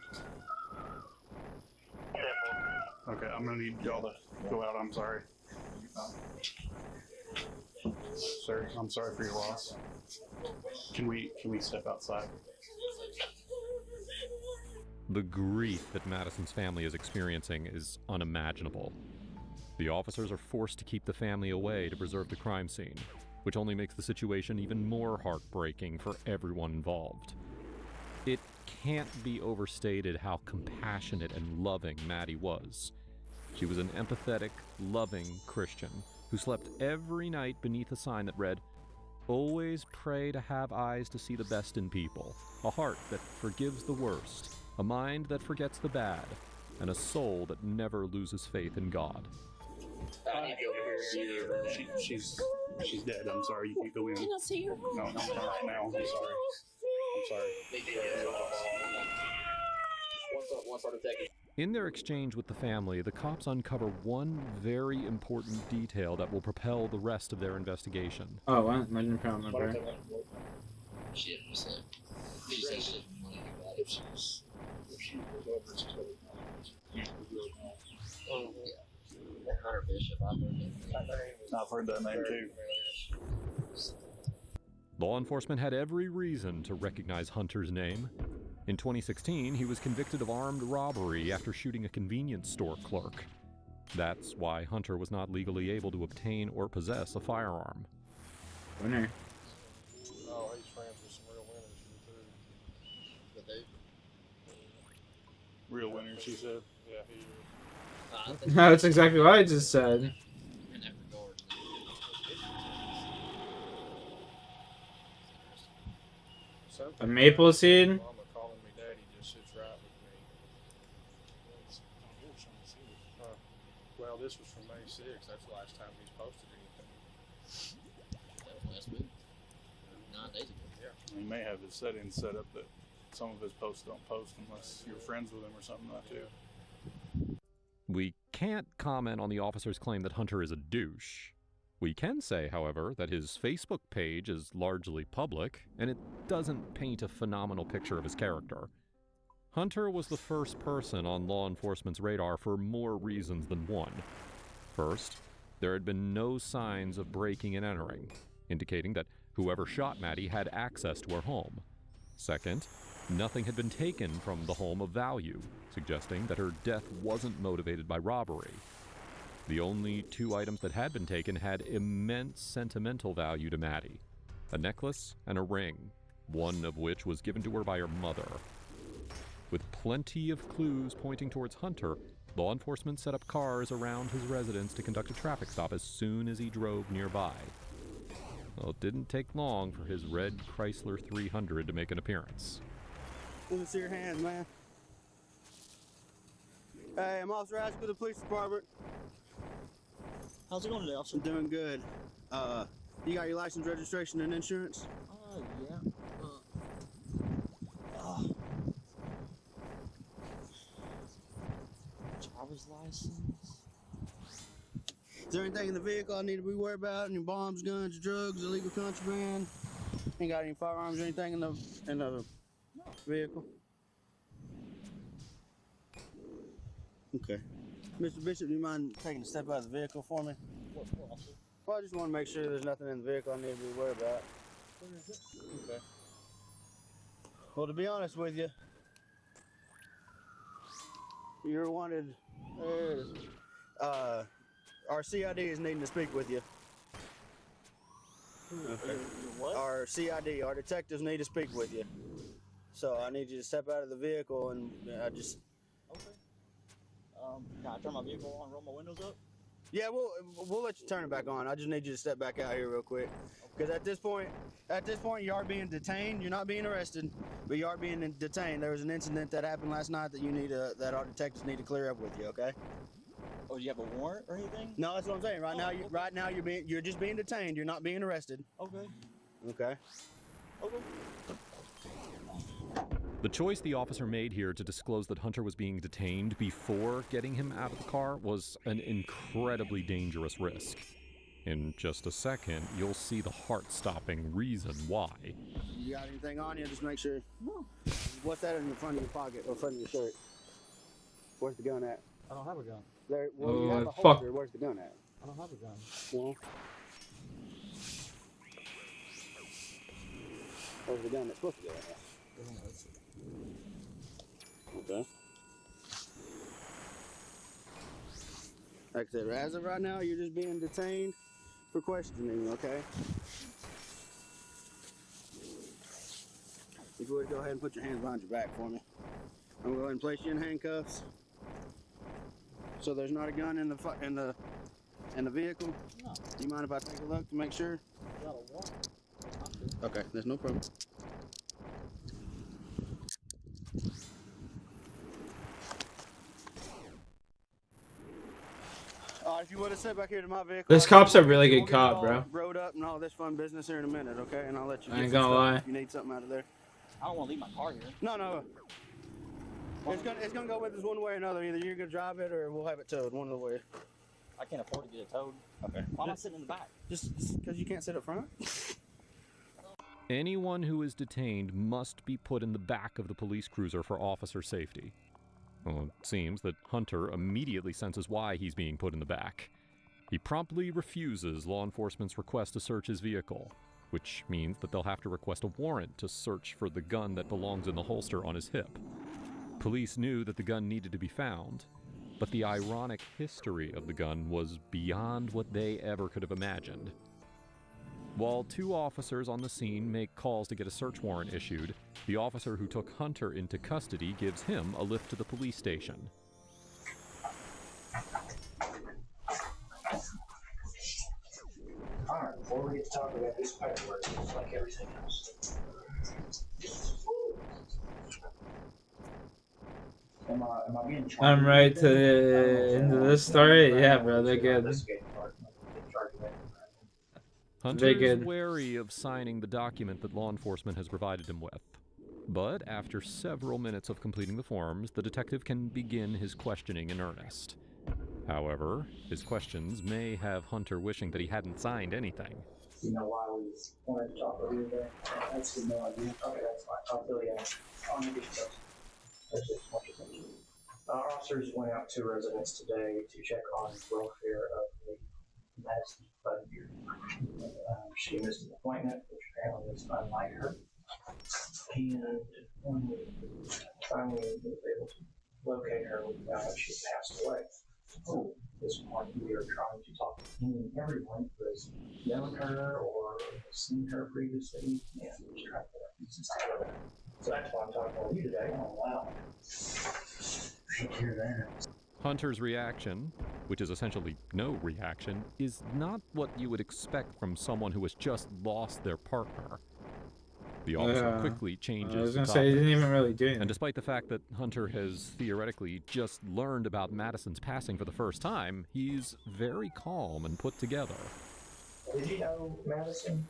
Okay, I'm gonna need y'all to go out. I'm sorry. Sir, I'm sorry for your loss. Can we step outside? The grief that Madison's family is experiencing is unimaginable. The officers are forced to keep the family away to preserve the crime scene, which only makes the situation even more heartbreaking for everyone involved. It can't be overstated how compassionate and loving Maddie was. She was an empathetic, loving Christian who slept every night beneath a sign that read, "Always pray to have eyes to see the best in people, a heart that forgives the worst, a mind that forgets the bad, and a soul that never loses faith in God." I need to go over here. She's dead. I'm sorry. You can't go in. Can I see her? No, not now. I'm sorry. I'm sorry. What's our detective? In their exchange with the family, the cops uncover one very important detail that will propel the rest of their investigation. Oh, well, I didn't remember. shit. So he said shit money about it. If she was over his total knowledge, Oh, yeah. Hunter Bishop, I've heard that name. I've heard that name too. Law enforcement had every reason to recognize Hunter's name. In 2016, he was convicted of armed robbery after shooting a convenience store clerk. That's why Hunter was not legally able to obtain or possess a firearm. Winner. Oh, he's friends with some real winners too. But they Real winners, she said. Yeah, That's exactly what I just said. in that regard. A maple seed? Mama calling me daddy just sits right with me. Well, this was from May 6th. That's the last time he's posted anything. That was last week. 9 days ago. He may have his settings set up that some of his posts don't post unless you're friends with him or something like that. We can't comment on the officer's claim that Hunter is a douche. We can say, however, that his Facebook page is largely public, and it doesn't paint a phenomenal picture of his character. Hunter was the first person on law enforcement's radar for more reasons than one. First, there had been no signs of breaking and entering, indicating that whoever shot Maddie had access to her home. Second, nothing had been taken from the home of value, suggesting that her death wasn't motivated by robbery. The only two items that had been taken had immense sentimental value to Maddie: a necklace and a ring, one of which was given to her by her mother. With plenty of clues pointing towards Hunter, law enforcement set up cars around his residence to conduct a traffic stop as soon as he drove nearby. Well, it didn't take long for his red Chrysler 300 to make an appearance. Let me see your hands, man. Hey, I'm Officer Ash with the police department. How's it going today, officer? I'm doing good. You got your license, registration, and insurance? Yeah. Driver's license. Is there anything in the vehicle I need to be worried about? Any bombs, guns, drugs, illegal contraband? Ain't got any firearms or anything in the vehicle? Okay. Mr. Bishop, do you mind taking a step out of the vehicle for me? What for, officer? Well, I just want to make sure there's nothing in the vehicle I need to be worried about. Where is it? Okay. Well, to be honest with you, you're wanted. There it is. Our CID is needing to speak with you. Okay. What? Our CID, our detectives need to speak with you. So I need you to step out of the vehicle and I just. Okay. Can I turn my vehicle on, roll my windows up? Yeah, we'll let you turn it back on. I just need you to step back out here real quick. Because at this point, you are being detained. You're not being arrested, but you are being detained. There was an incident that happened last night that that our detectives need to clear up with you. Okay? Oh, do you have a warrant or anything? No, that's what I'm saying. Right now, you're just being detained. You're not being arrested. Okay. Okay. Okay. The choice the officer made here to disclose that Hunter was being detained before getting him out of the car was an incredibly dangerous risk. In just a second, you'll see the heart-stopping reason why. You got anything on you? Just make sure. No. What's that in the front of your pocket or front of your shirt? Where's the gun at? I don't have a gun. There. Well, you have a fuck. holster. Where's the gun at? I don't have a gun. Well, where's the gun that's supposed to go at? Okay. Like I said, as of right now, you're just being detained for questioning, okay? If you would go ahead and put your hands behind your back for me. I'm going to go ahead and place you in handcuffs. So there's not a gun in the vehicle? No. Do you mind if I take a look to make sure? Got a warrant. Okay, there's no problem. If you would have sat back here to my vehicle. This cop's a really good we'll get cop, all bro. Rode up and all this fun business here in a minute, okay? And I'll let you I get ain't some gonna stuff lie. if you need something out of there. I don't want to leave my car here. No. It's gonna go with us one way or another. Either you're gonna drive it or we'll have it towed. One of the ways. I can't afford to get it towed. Okay. Why am I sitting in the back? Just because you can't sit up front? Anyone who is detained must be put in the back of the police cruiser for officer safety. Well, it seems that Hunter immediately senses why he's being put in the back. He promptly refuses law enforcement's request to search his vehicle, which means that they'll have to request a warrant to search for the gun that belongs in the holster on his hip. Police knew that the gun needed to be found, but the ironic history of the gun was beyond what they ever could have imagined. While 2 officers on the scene make calls to get a search warrant issued, the officer who took Hunter into custody gives him a lift to the police station. Alright, before we get to talk about this paperwork, it's like everything else. Am I being charged? I'm right to the end of this story? Yeah, bro, they're good. Hunter is wary of signing the document that law enforcement has provided him with. But after several minutes of completing the forms, the detective can begin his questioning in earnest. However, his questions may have Hunter wishing that he hadn't signed anything. You know why we wanted to talk over there? That's no idea. Okay, that's fine. I'll fill you in. I'll make it close. That's just much attention. Our officers went out to residents today to check on the welfare of the Madison Bud here. She missed an appointment, which apparently is unlike her. And finally was able to locate her, we found that she had passed away. Oh, this point we are trying to talk to any and everyone who has known her or seen her previously, and just trying to put our pieces together. So that's why I'm talking with you today. Oh, wow. I hate to hear that. Hunter's reaction, which is essentially no reaction, is not what you would expect from someone who has just lost their partner. The officer quickly changes I was the gonna say he topic. didn't even really do anything. And despite the fact that Hunter has theoretically just learned about Madison's passing for the first time, he's very calm and put together. Did you know Madison?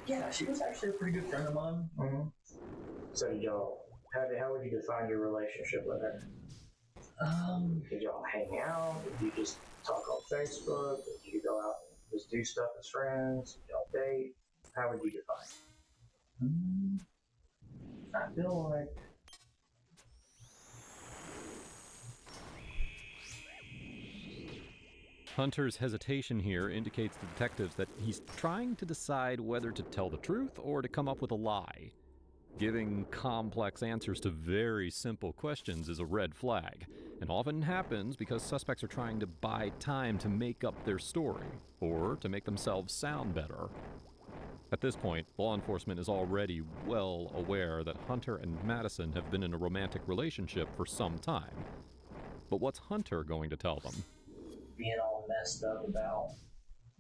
Yeah, she was actually a pretty good friend of mine. Mm-hmm. So did y'all, how would you define your relationship with her? Did y'all hang out? Did you just talk on Facebook? Did you go out and just do stuff as friends? Did y'all date? How would you define it? I feel like Hunter's hesitation here indicates to detectives that he's trying to decide whether to tell the truth or to come up with a lie. Giving complex answers to very simple questions is a red flag, and often happens because suspects are trying to buy time to make up their story, or to make themselves sound better. At this point, law enforcement is already well aware that Hunter and Madison have been in a romantic relationship for some time. But what's Hunter going to tell them? being all messed up about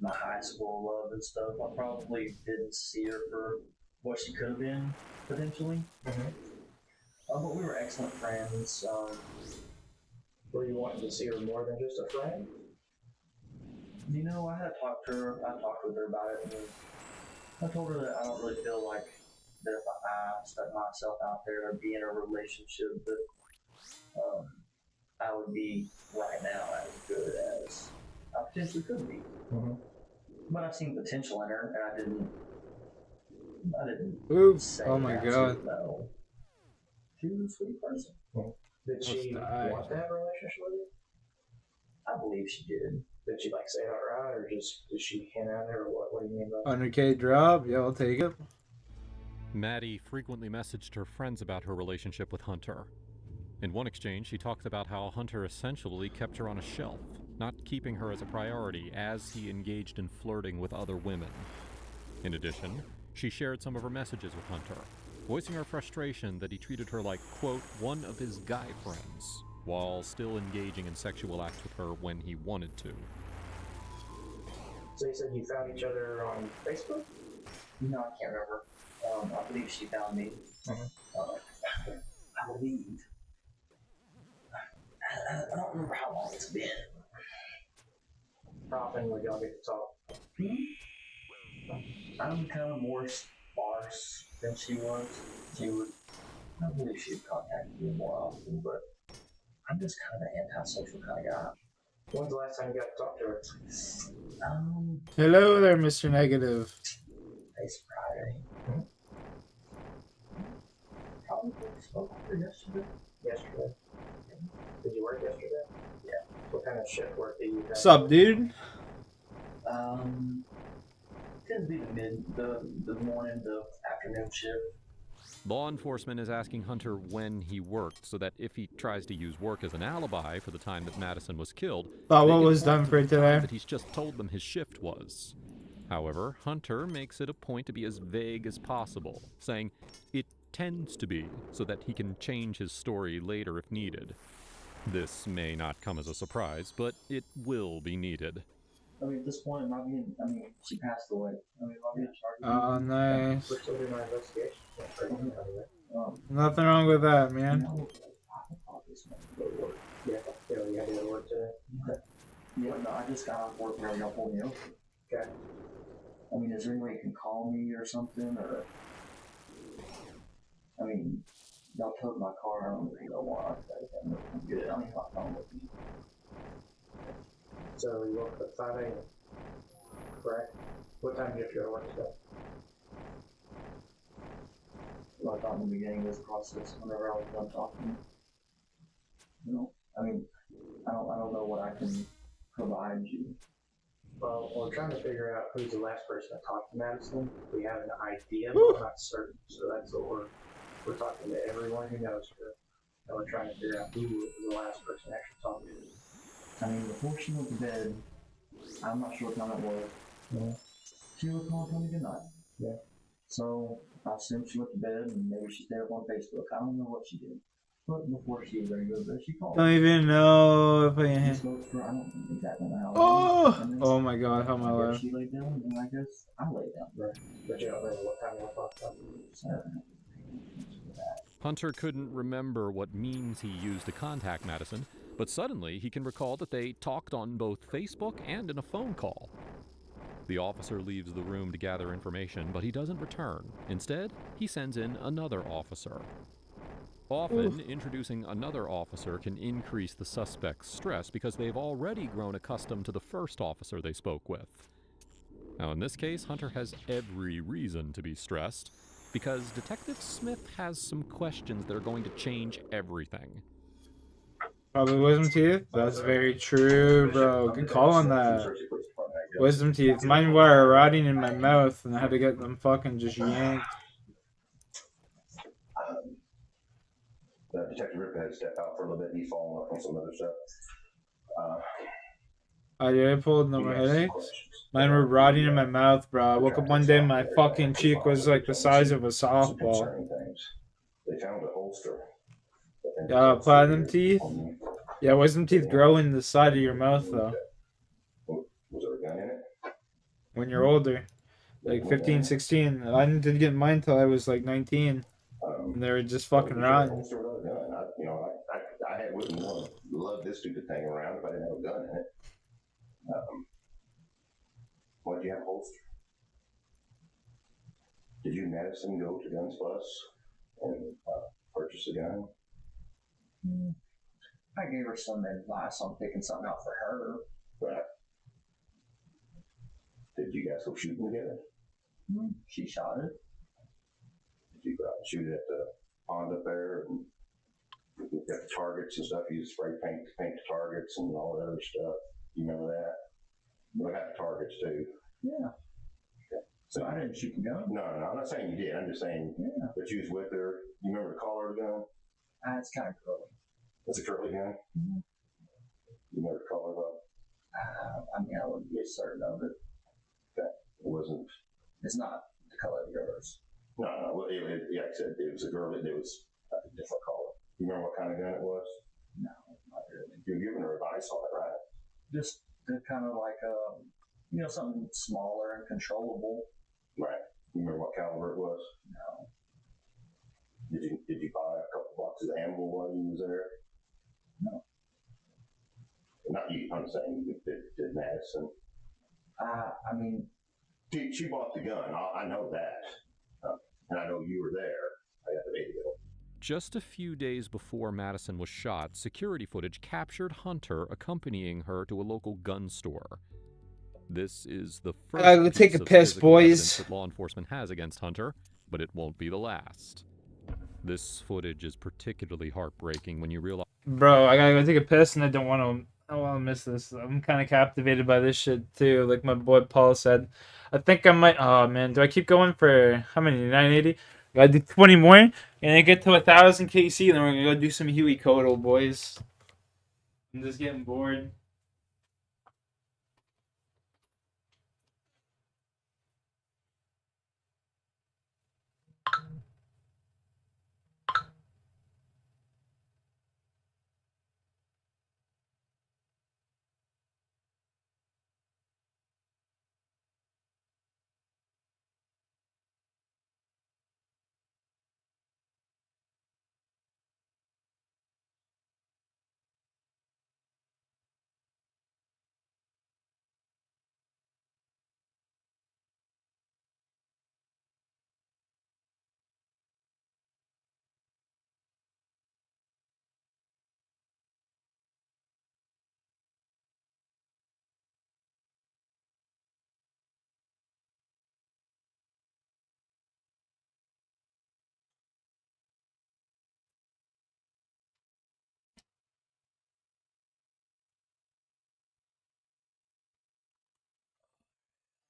my high school love and stuff. I probably didn't see her for what she could have been, potentially. But we were excellent friends. Were you wanting to see her more than just a friend? You know, I had talked to her. I talked with her about it, and I told her that I don't really feel like that if I stuck myself out there and be in a relationship that I would be right now as good as I potentially could be. But I've seen potential in her, and I didn't say oh my god. no. She was a sweet person. Did she want to have a relationship with you? I believe she did. Did she like say it outright, or just did she hint at it, or what? What do you mean by that? 100K drop? Yeah, I'll take it. Maddie frequently messaged her friends about her relationship with Hunter. In one exchange, she talked about how Hunter essentially kept her on a shelf, not keeping her as a priority as he engaged in flirting with other women. In addition, she shared some of her messages with Hunter, voicing her frustration that he treated her like, quote, one of his guy friends, while still engaging in sexual acts with her when he wanted to. So you said you found each other on Facebook? No, I can't remember. I believe she found me. I believe. I don't remember how long it's been. How often would y'all get to talk? I'm kind of more sparse than she was. I believe she would contact me more often, but I'm just kind of an antisocial kind of guy. When's the last time you got to talk to her? Hello there, Mr. Negative. It's Friday. Oh, yesterday? Yesterday. Did you work yesterday? Yeah. What kind of shift work do you have? What's up, dude? Tends to be the morning, the afternoon shift. Law enforcement is asking Hunter when he worked so that if he tries to use work as an alibi for the time that Madison was killed, Thought they what can was done alter for the today. time that he's just told them his shift was. However, Hunter makes it a point to be as vague as possible, saying it tends to be so that he can change his story later if needed. This may not come as a surprise, but it will be needed. I mean, at this point, she passed away. I mean, am I being charged? Oh, nice. We're still doing our investigation. Nothing wrong with that, man. Yeah, you had to go to work today? Yeah, no, I just got off work and y'all pulled me over. Okay. I mean, is there any way you can call me or something, or... I mean, y'all towed my car, I don't really know why. I'm good, I don't have my phone with me. So you woke up at 5 a.m., correct? What time do you have to go to work today? Well, I thought in the beginning of this process, whenever I was done talking, I mean, I don't know what I can provide you. Well, we're trying to figure out who's the last person that talked to Madison. We have an idea, but we're not certain. So that's what we're talking to everyone who knows her, and we're trying to figure out who the last person actually talked to. I mean, before she went to bed, I'm not sure what time it was. Yeah. She was calling me good night. Yeah. So I assume she went to bed and maybe she stayed up on Facebook. I don't know what she did. But before she was ready to go to bed, she called. Don't even know if I. She smoked for I don't exactly know how long. Oh my god, how am I I guess alive? she laid down, and I guess I laid down. Right. But you don't remember what time you were talking about? Hunter couldn't remember what means he used to contact Madison, but suddenly he can recall that they talked on both Facebook and in a phone call. The officer leaves the room to gather information, but he doesn't return. Instead, he sends in another officer. Often, introducing another officer can increase the suspect's stress because they've already grown accustomed to the first officer they spoke with. Now, in this case, Hunter has every reason to be stressed because Detective Smith has some questions that are going to change everything. Probably wisdom teeth. That's very true, bro. Good call on that. Wisdom teeth. Mine were rotting in my mouth, and I had to get them fucking just yanked. Detective Rip had to step out for a little bit. He's following up on some other stuff. I pulled no more headaches. Mine were rotting in my mouth, bro. I woke up one day, my fucking cheek was like the size of a softball. They found a holster. Yeah, platinum teeth. Yeah, wisdom teeth grow in the side of your mouth, though. Was there a gun in it? When you're older. Like 15, 16. I didn't get mine till I was like 19. And they were just fucking rotten. I wouldn't want to love this stupid thing around if I didn't have a gun in it. Why'd you have a holster? Did you and Madison go to Guns Plus and purchase a gun? I gave her some advice on picking something out for her. Right. Did you guys go shooting together? She shot it. Did you go out and shoot it at the pond up there and got the targets and stuff? You spray paint the targets and all that other stuff. You remember that? We got the targets too. Yeah. Okay. So I didn't shoot the gun? No, I'm not saying you did. I'm just saying that you was with her. You remember the color of the gun? It's kind of curly. It's a curly gun? Mm-hmm. You remember the color of it? I wouldn't be certain of it. Okay. It wasn't. It's not the color of yours. No. Well, like I said, it was a girl. It was a different color. You remember what kind of gun it was? No, not really. You were giving her advice on it, right? Just kind of like something smaller and controllable. Right. You remember what caliber it was? No. Did you buy a couple boxes of ammo while you was there? No. Not you. I'm saying did Madison. I mean, she bought the gun. I know that, and I know you were there. I got the video. Just a few days before Madison was shot, security footage captured Hunter accompanying her to a local gun store. This is the first I take a piss, boys. that law enforcement has against Hunter, but it won't be the last. This footage is particularly heartbreaking when you realize. Bro, I gotta go take a piss, and I don't want to miss this. I'm kind of captivated by this shit too. Like my boy Paul said, I think I might. Oh man, do I keep going for how many? 980. Gotta do 20 more, and then get to 1,000 KC, and then we're gonna go do some Huey Codal, boys. I'm just getting bored.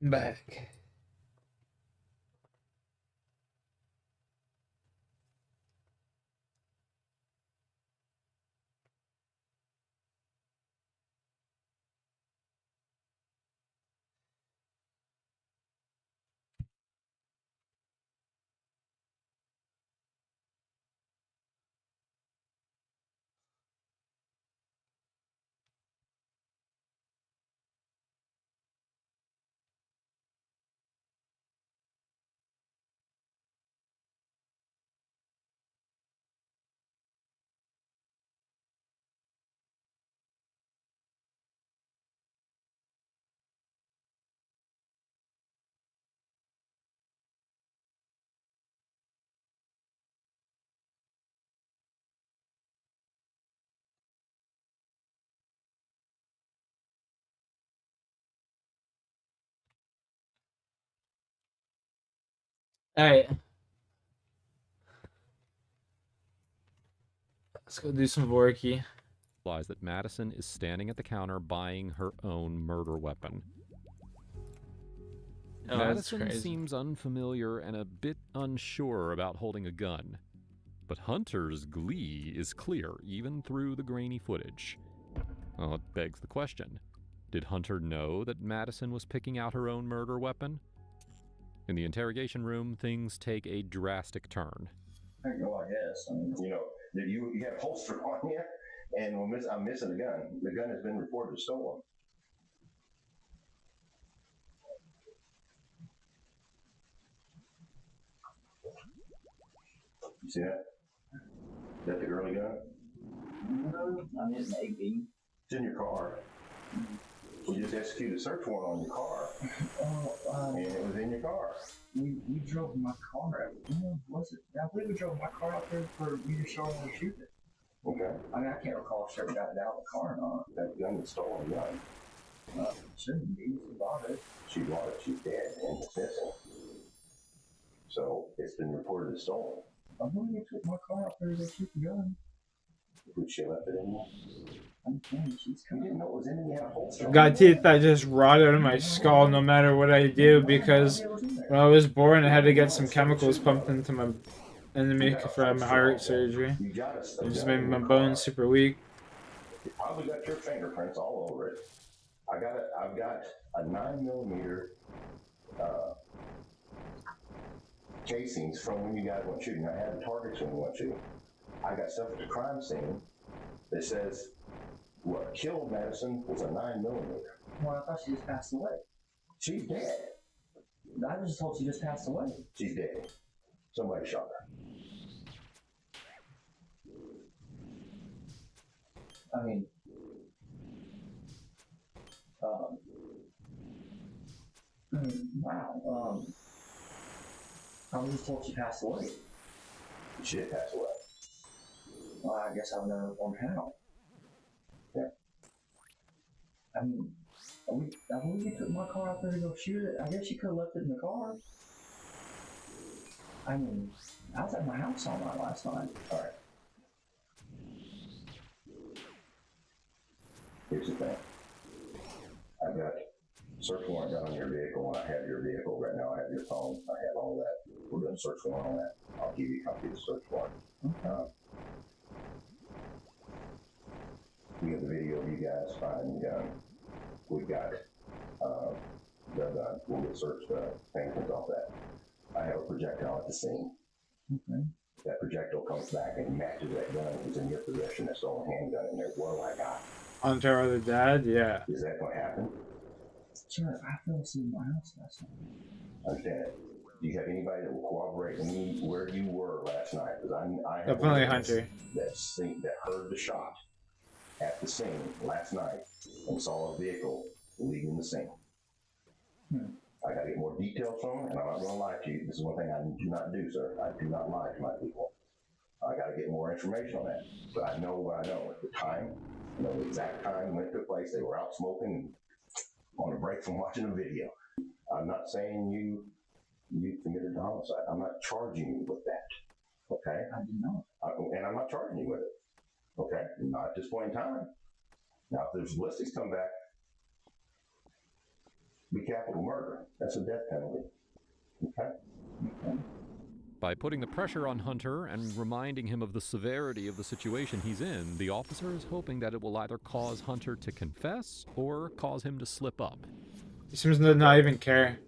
Back. All right. Let's go do some Vorky. Realize that Madison is standing at the counter buying her own murder weapon. Oh, that's Madison crazy. seems unfamiliar and a bit unsure about holding a gun. But Hunter's glee is clear, even through the grainy footage. Well, it begs the question. Did Hunter know that Madison was picking out her own murder weapon? In the interrogation room, things take a drastic turn. I go, I guess. I mean, you have a holster on you, and I'm missing a gun. The gun has been reported stolen. You see that? Is that the girly gun? No, I mean, maybe. It's in your car. We just executed a search warrant on your car. And it was in your car. We drove my car out. Was it? I believe we drove my car out there for me to show her to shoot it. Okay. I mean, I can't recall if she ever got it out of the car or not. That gun was stolen gun. Shouldn't be. She bought it. She bought it. She's dead and it's missing. So it's been reported as stolen. I believe we took my car out there to shoot the gun. Would she left it in there? I'm saying she's coming. You didn't know it was in the holster. Got teeth that just rot out of my skull no matter what I do, because when I was born I had to get some chemicals pumped into me for my heart surgery. It just made my bones super weak. You probably got your fingerprints all over it. I've got a 9mm casings from when you guys went shooting. I had the targets when we went shooting. I got stuff at the crime scene that says what killed Madison was a 9mm. Well, I thought she just passed away. She's dead. I was just told she just passed away. She's dead. Somebody shot her. I mean, wow. I was just told she passed away. She did pass away. Well, I guess I've never informed how. Yeah. I mean, I believe you took my car out there to go shoot it. I guess you could have left it in the car. I mean, I was at my house all night last night. All right. Here's the thing. I've got search warrant done on your vehicle, and I have your vehicle right now. I have your phone. I have all that. We're doing search warrant on that. I'll give you a copy of the search warrant. We have the video of you guys finding the gun. We've got the gun. We'll get searched fingerprints off that. I have a projectile at the scene. Okay. That projectile comes back and matches that gun that was in your possession. That stolen handgun in there. What do I got? Hunter or the dad? Yeah. Is that going to happen? Sir, I fell asleep in my house last night. Understand it. Do you have anybody that will cooperate with me where you were last night? Because I have Definitely Hunter. that heard the shot at the scene last night and saw a vehicle leaving the scene. I got to get more details from him, and I'm not going to lie to you. This is one thing I do not do, sir. I do not lie to my people. I got to get more information on that. But I know what I know at the time. I know the exact time when it took place. They were out smoking on a break from watching a video. I'm not saying you committed homicide. I'm not charging you with that. Okay? I didn't know. And I'm not charging you with it. Okay? Not at this point in time. Now, if there's ballistics come back, be capital murder. That's a death penalty. Okay? By putting the pressure on Hunter and reminding him of the severity of the situation he's in, the officer is hoping that it will either cause Hunter to confess or cause him to slip up. He seems to not even care.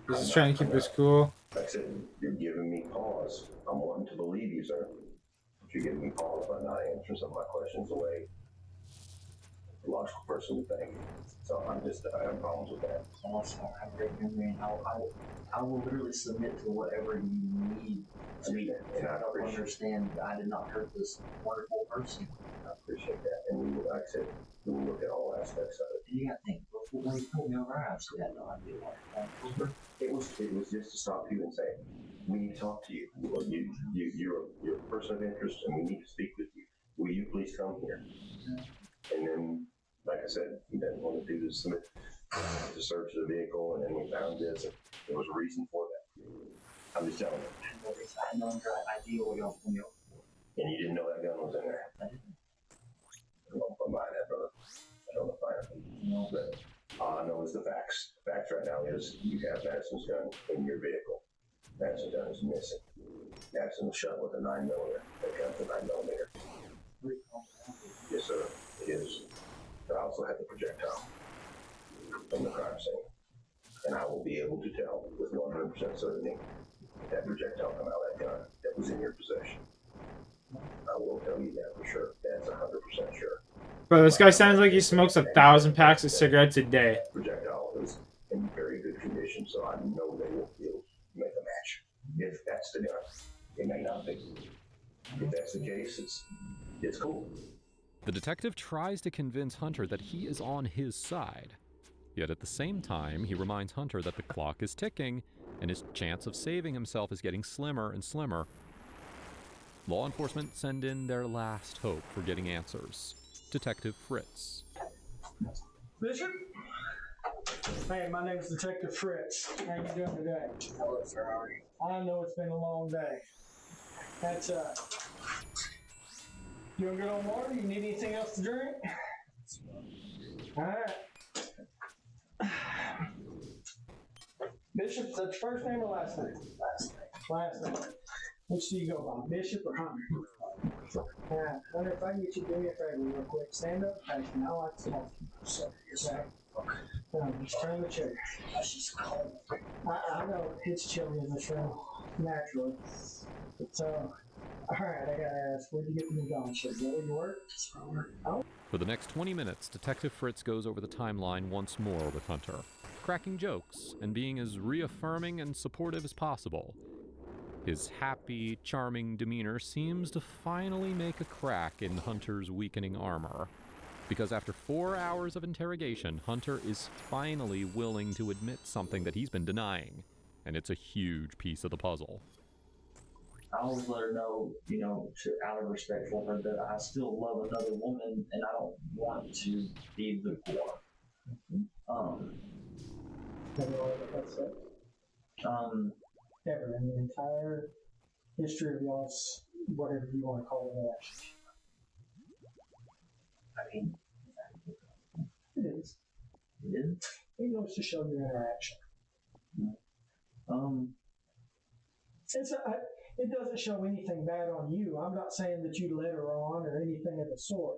He's just trying to keep his cool. Like I said, you're giving me pause. I'm wanting to believe you, sir. But you're giving me pause by not answering some of my questions the way a logical person would think. So I have problems with that. Also, I have great memory, and I will literally submit to whatever you need to me. And I don't understand. I did not hurt this wonderful person. I appreciate that. And we will, like I said, we will look at all aspects of it. You got to think, when you put me over, I absolutely had no idea what it was just to stop you and say, we need to talk to you. Well, you're a person of interest, and we need to speak with you. Will you please come here? And then, like I said, he doesn't want to do the submit to search the vehicle, and then we found this, and there was a reason for that. I'm just telling you. I had no idea what y'all put me over for. And you didn't know that gun was in there. I didn't. I don't mind that, brother. I don't know if I know, but all I know is the facts. The facts right now is you have Madison's gun in your vehicle. Madison's gun is missing. Madison was shot with a 9mm. That gun's a 9mm. Yes, sir. It is. But I also have the projectile from the crime scene. And I will be able to tell with 100% certainty that projectile come out of that gun that was in your possession. I will tell you that for sure. That's 100% sure. Bro, this guy sounds like he smokes 1,000 packs of cigarettes a day. Projectile is in very good condition, so I know they will be able to make a match. If that's the gun, it may not be. If that's the case, it's cool. The detective tries to convince Hunter that he is on his side. Yet at the same time, he reminds Hunter that the clock is ticking and his chance of saving himself is getting slimmer and slimmer. Law enforcement send in their last hope for getting answers. Detective Fritz. Bishop? Hey, my name is Detective Fritz. How you doing today? Hello, sir. How are you? I know it's been a long day. That's you want good on water? You need anything else to drink? All right. Bishop, is that your first name or last name? Last name. Which do you go by, Bishop or Hunter? Alright, Hunter, if I can get you to do me a favor real quick. Stand up, face me. I like to smoke. Yes, sir. Just turn the chair. That's just cold. I know it's chilly in this room, naturally. So, alright, I gotta ask, where'd you get the new gun shirt? Is that where you work? That's where I work. Oh. For the next 20 minutes, Detective Fritz goes over the timeline once more with Hunter, cracking jokes and being as reaffirming and supportive as possible. His happy, charming demeanor seems to finally make a crack in Hunter's weakening armor, because after 4 hours of interrogation, Hunter is finally willing to admit something that he's been denying, and it's a huge piece of the puzzle. I always let her know, out of respect for her, that I still love another woman and I don't want to be the core. Ever in the entire history of y'all's, whatever you want to call it, relationship? I mean, It is. it is. It goes to show your interaction. It doesn't show anything bad on you. I'm not saying that you led her on or anything of the sort.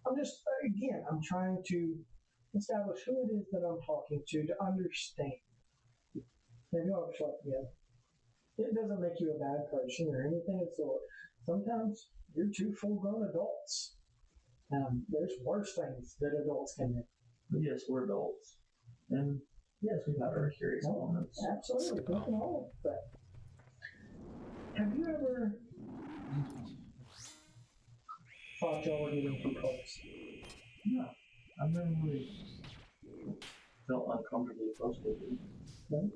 I'm trying to establish who it is that I'm talking to understand. Have you ever slept together? It doesn't make you a bad person or anything of the sort. Sometimes you're two full-grown adults. There's worse things that adults can do. But yes, we're adults. And yes, we've had our serious moments. Absolutely, nothing wrong with that. Have you ever thought y'all were getting too close? No, I've never really felt uncomfortably close with you. No?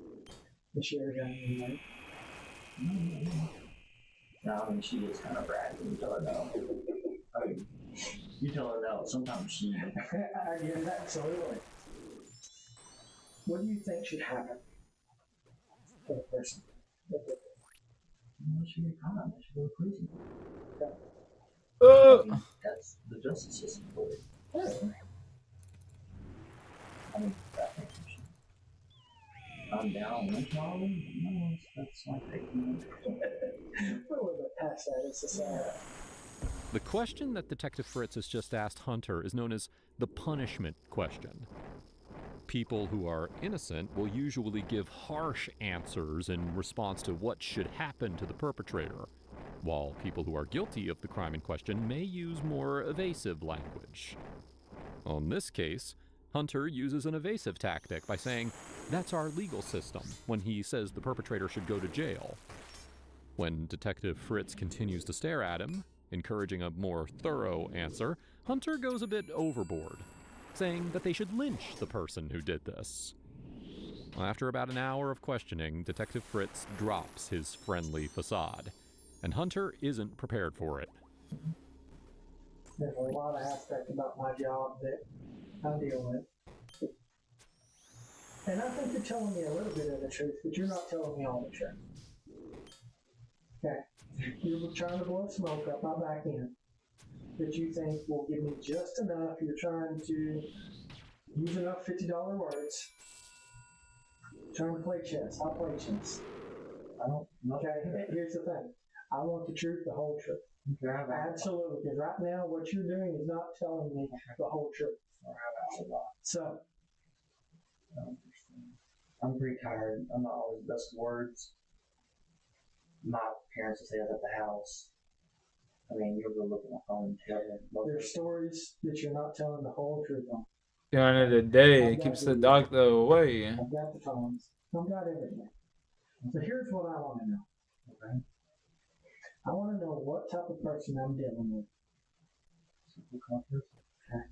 The share got you, right? No, I mean, she is kind of bragging. You tell her no. I mean, you tell her no. Sometimes she. I get it, absolutely. What do you think should happen to the person? She get caught. She should go to prison. Oh. I mean, that's the justice system for it. I mean, I think she should. I'm down lynch mobbing. No, that's like taking it. We're a little bit past that. It's society. The question that Detective Fritz has just asked Hunter is known as the punishment question. People who are innocent will usually give harsh answers in response to what should happen to the perpetrator, while people who are guilty of the crime in question may use more evasive language. On this case, Hunter uses an evasive tactic by saying, "That's our legal system," when he says the perpetrator should go to jail. When Detective Fritz continues to stare at him, encouraging a more thorough answer, Hunter goes a bit overboard, saying that they should lynch the person who did this. After about an hour of questioning, Detective Fritz drops his friendly facade, and Hunter isn't prepared for it. There's a lot of aspects about my job that I deal with. And I think you're telling me a little bit of the truth, but you're not telling me all the truth. Okay. You're trying to blow smoke up my back end that you think will give me just enough. You're trying to use enough $50 words. Trying to play chess. I'll play chess. I don't know. Okay, here's the thing. I want the truth, the whole truth. Absolutely, because right now what you're doing is not telling me the whole truth. So, I'm pretty tired. I'm not always the best with words. My parents will say I was at the house. I mean, you'll go look at my phone and tell them. there's stories that you're not telling the whole truth on. At the end of the day, it keeps the doctor away. I've got the phones. I've got everything. So here's what I want to know. Okay. I want to know what type of person I'm dealing with. Okay.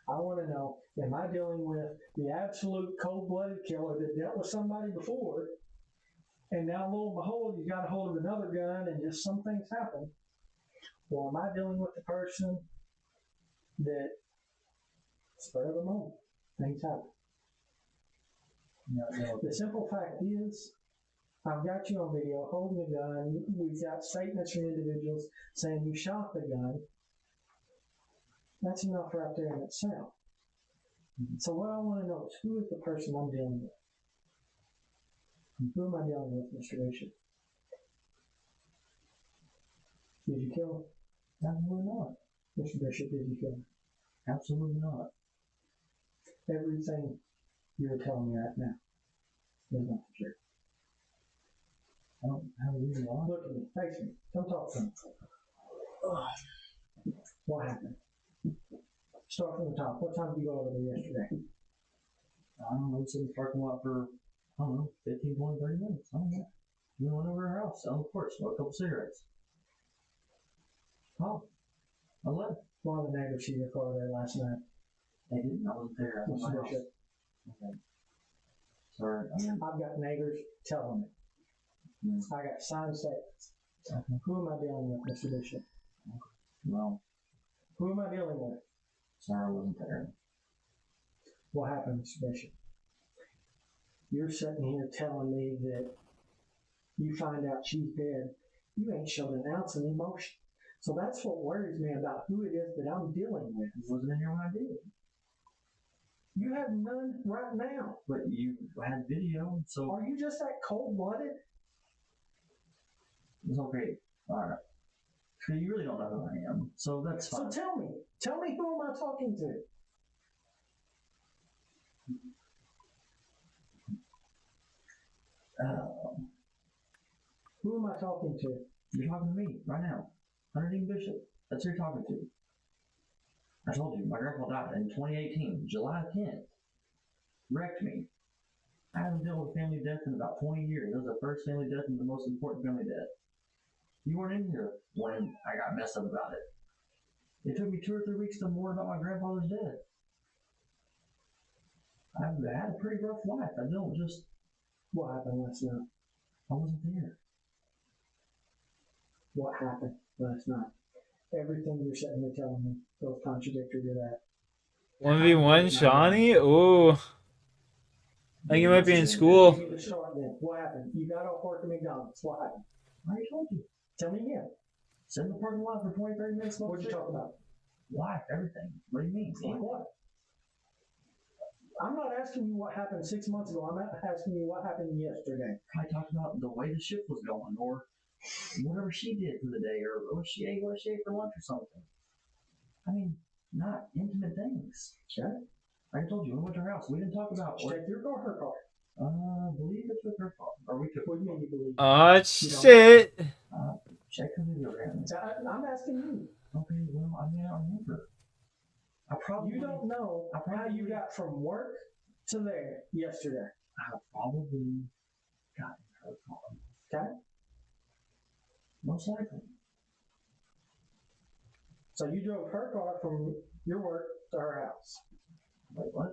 I want to know, am I dealing with the absolute cold-blooded killer that dealt with somebody before, and now lo and behold, you got a hold of another gun and just some things happen? Or am I dealing with the person that spur of the moment, things happen? The simple fact is, I've got you on video holding a gun. We've got statements from individuals saying you shot the gun. That's enough right there in itself. So what I want to know is, who is the person I'm dealing with? Who am I dealing with, Mr. Bishop? Did you kill him? Absolutely not. Mr. Bishop, did you kill him? Absolutely not. Everything you're telling me right now is not the truth. I don't have a reason why. Look at me, face me, come talk to me. What happened? Start from the top. What time did you go over there yesterday? I don't know, sitting in the parking lot for, I don't know, 15, 20, 30 minutes. I don't know. We went over her house, on the porch, smoked a couple cigarettes. Oh, I left. One of the neighbors see your car there last night. They didn't, I wasn't there. I was in my house. Okay. Sorry. I've got neighbors telling me. I got signed statements. Okay. Who am I dealing with, Mr. Bishop? Well, who am I dealing with? Sorry, I wasn't there. What happened, Mr. Bishop? You're sitting here telling me that you find out she's dead, You ain't shown an ounce of emotion. So that's what worries me about who it is that I'm dealing with. He wasn't in here when I did it. You have none right now. But you had video, so. Are you just that cold-blooded? It's okay. Alright. So you really don't know who I am, so that's fine. So tell me who am I talking to? Who am I talking to? You're talking to me right now. Hunter Dean Bishop. That's who you're talking to. I told you, my grandpa died in 2018, July 10th. Wrecked me. I haven't dealt with family death in about 20 years. That was the first family death and the most important family death. You weren't in here when I got messed up about it. It took me 2 or 3 weeks to mourn about my grandfather's death. I've had a pretty rough life. I don't just... What happened last night? I wasn't there. What happened last night? Everything you're sitting here telling me goes contradictory to that. 1v1 Shawnee? Ooh. I think you might be in school. What happened? You got off work at McDonald's. What happened? I already told you. Tell me again. Sit in the parking lot for 20, 30 minutes. What'd you talk about? Life, everything. What do you mean? Like what? I'm not asking you what happened 6 months ago. I'm asking you what happened yesterday. I talked about the way the shift was going, or whatever she did for the day, or what she ate for lunch or something. I mean, not intimate things. Okay. Like I told you, we went to her house. We didn't talk about Check your car, her car. I believe it took her car. Or we took. What do you mean you believe? Oh, shit. Check her video. I'm asking you. Okay, well, I mean, I don't remember. You don't know how you got from work to there yesterday. I probably got in her car. Okay. Most likely. So you drove her car from your work to her house. Wait, what?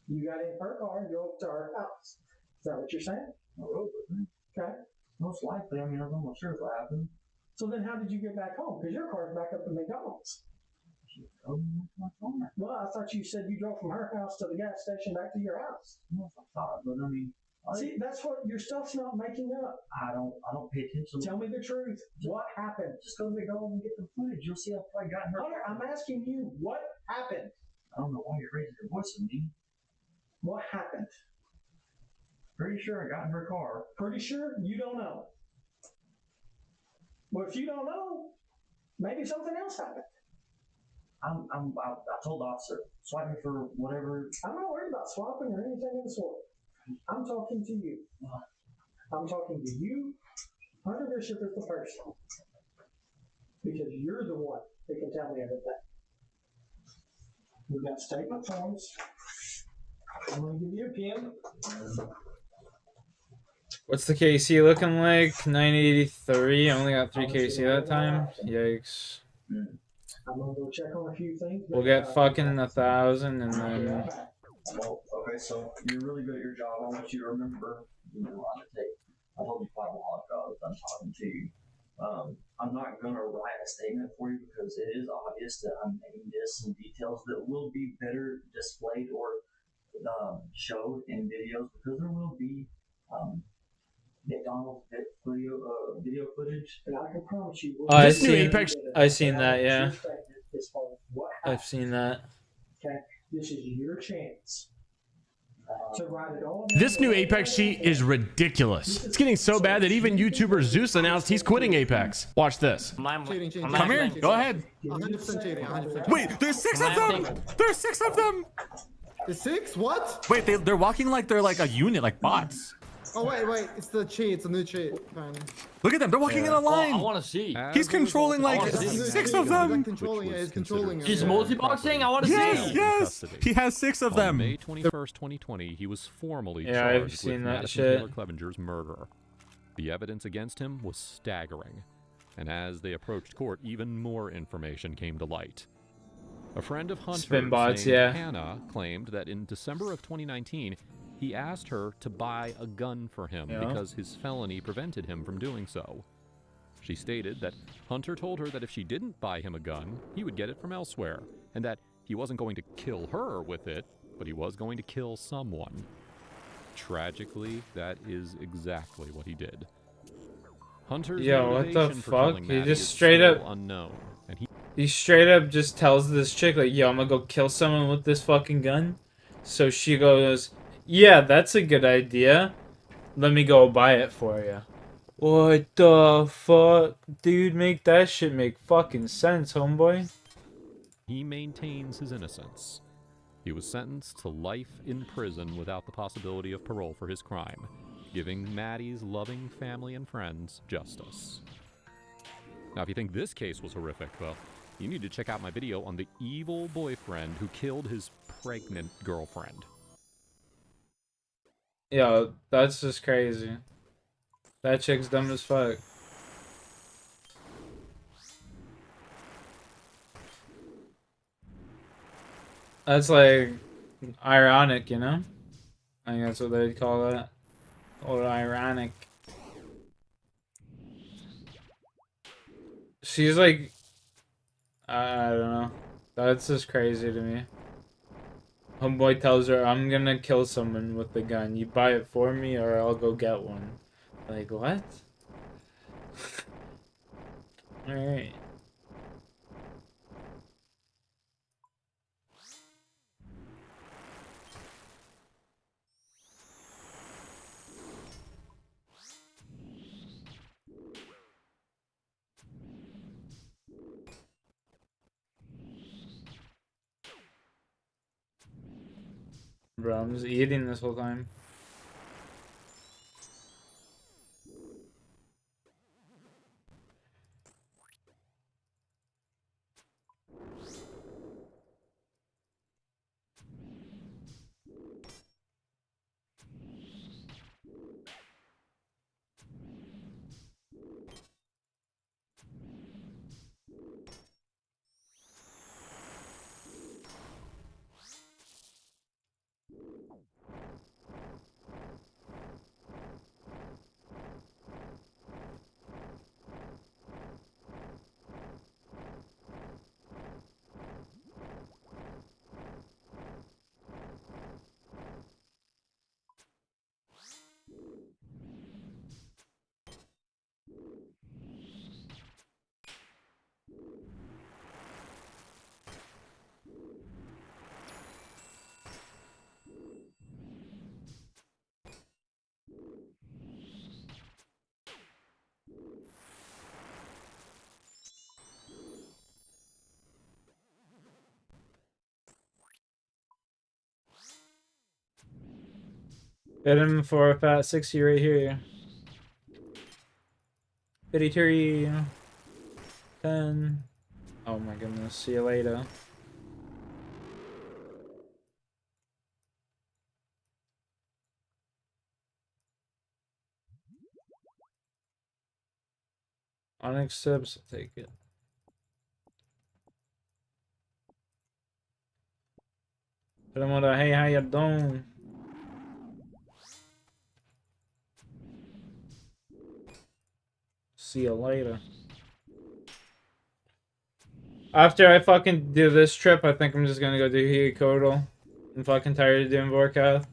You got in her car and drove to her house. Is that what you're saying? I rode with her. Okay. Most likely. I mean, I'm almost sure what happened. So then how did you get back home? Because your car's back up at McDonald's. Well, I thought you said you drove from her house to the gas station back to your house. Well, I thought, but I mean, see, that's what your stuff's not making up. I don't pay attention. Tell me the truth. What happened? Just go to McDonald's and get the footage. You'll see I've probably gotten her. Hunter, I'm asking you, what happened? I don't know why you're raising your voice at me. What happened? Pretty sure I got in her car. Pretty sure? You don't know. Well, if you don't know, maybe something else happened. I told the officer, swipe me for whatever. I'm not worried about swapping or anything of the sort. I'm talking to you. I'm talking to you. Hunter Bishop is the person. Because you're the one that can tell me everything. We've got statement forms. I'm going to give you a pen. What's the KC looking like? 983. I only got 3 KC that time. Yikes. I'm going to go check on a few things. We'll get fucking 1,000 and then... Well, okay, so you're really good at your job. I want you to remember you were on the tape. I told you quite a while ago that I'm talking to you. I'm not going to write a statement for you because it is obvious that I'm making this some details that will be better displayed or showed in videos because there will be McDonald's video footage. And I can promise you. Oh, I've seen that, yeah. I've seen that. Okay, this is your chance to write it all. This new Apex sheet is ridiculous. It's getting so bad that even YouTuber Zeus announced he's quitting Apex. Watch this. Come here. Go ahead. 100% cheating. 100%. Wait, there's 6 of them. There's 6 of them. There's 6? What? Wait, they're walking like they're like a unit, like bots. Oh wait, it's the cheat. It's a new cheat. Fine. Look at them. They're walking in a line. I want to see. He's controlling like 6 of them. He's controlling. He's multi-boxing. I want to see. Yes. He has 6 of them. On May 21st, 2020, he was formally I've charged seen with that Madison shit. Taylor Clevenger's murder. The evidence against him was staggering, and as they approached court, even more information came to light. A friend of Hunter's Spin bots, named yeah. Hannah claimed that in December of 2019, he asked her to buy a gun for him because his felony prevented him from doing so. She stated that Hunter told her that if she didn't buy him a gun, he would get it from elsewhere, and that he wasn't going to kill her with it, but he was going to kill someone. Tragically, that is exactly what he did. Hunter's Yo, what the motivation for fuck? killing He Maddie just is straight still up unknown, and he straight up just tells this chick like, "Yo, I'm gonna go kill someone with this fucking gun." So she goes, "Yeah, that's a good idea. Let me go buy it for you." What the fuck? Dude, make that shit make fucking sense, homeboy. he maintains his innocence. He was sentenced to life in prison without the possibility of parole for his crime, giving Maddie's loving family and friends justice. Now, if you think this case was horrific, well, you need to check out my video on the evil boyfriend who killed his pregnant girlfriend. Yo, that's just crazy. That chick's dumb as fuck. That's like ironic, you know? I think that's what they'd call that. Or ironic. She's like, I don't know. That's just crazy to me. Homeboy tells her, "I'm gonna kill someone with the gun. You buy it for me or I'll go get one." Like, what? Alright. Bro, I'm just eating this whole time. Hit him for a fat 60 right here. 53. 10. Oh my goodness. See you later. Onyx tips, I'll take it. Hit him with a hey, how you doing? See you later. After I fucking do this trip, I think I'm just gonna go do Hikodal. I'm fucking tired of doing Vorkath.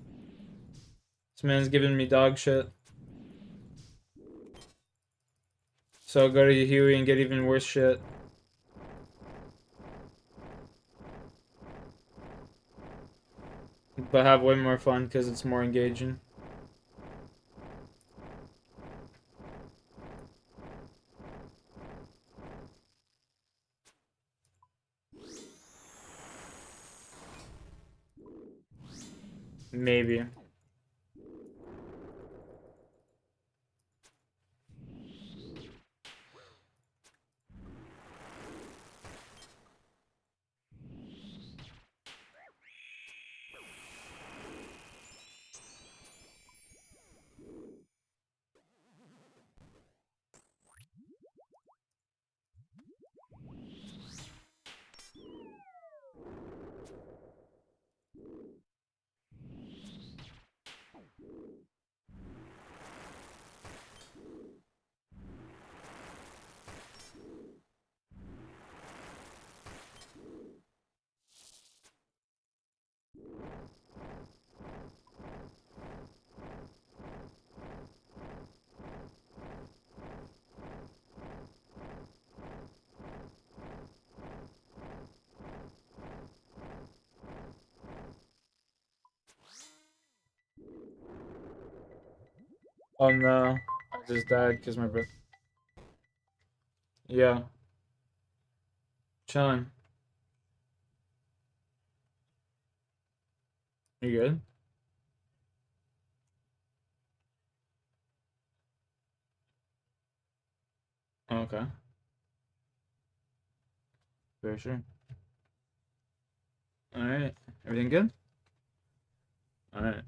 This man's giving me dog shit. So I'll go to Huey and get even worse shit. But have way more fun because it's more engaging. Maybe. Oh no, I just died because my brother. Yeah. Chilling. You good? Okay. Very sure. Alright. Everything good? Alright.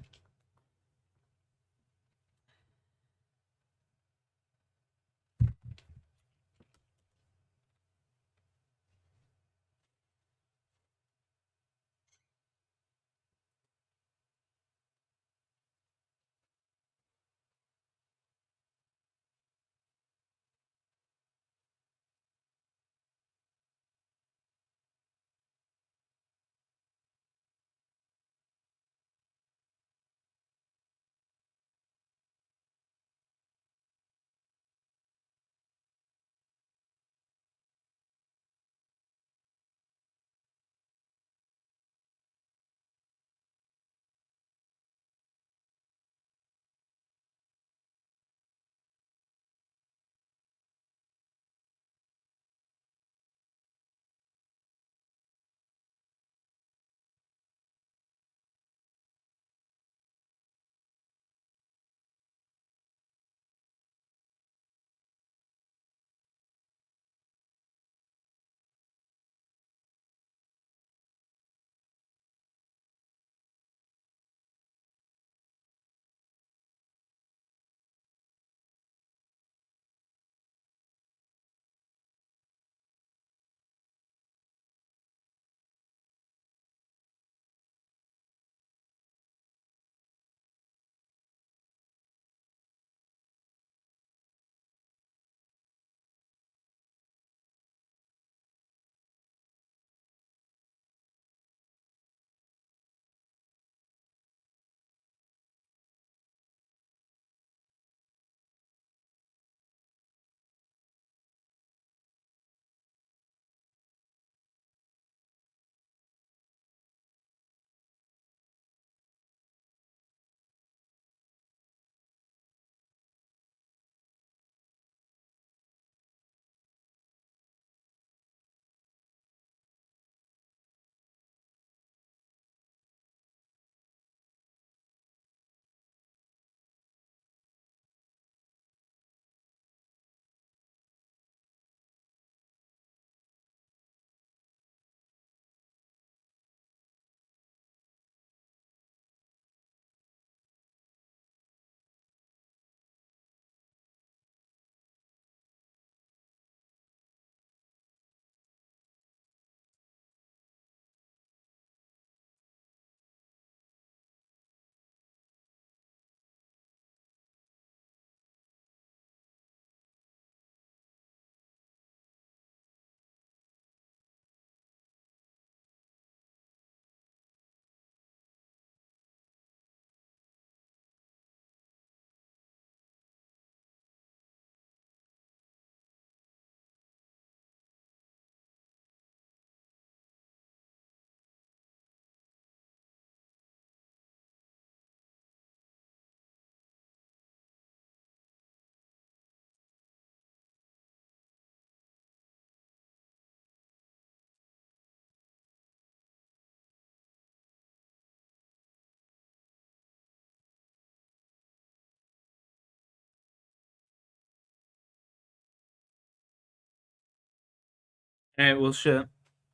Alright, well shit.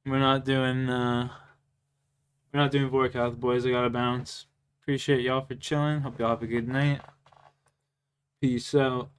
We're not doing Vorkath, boys. I gotta bounce. Appreciate y'all for chilling. Hope y'all have a good night. Peace out.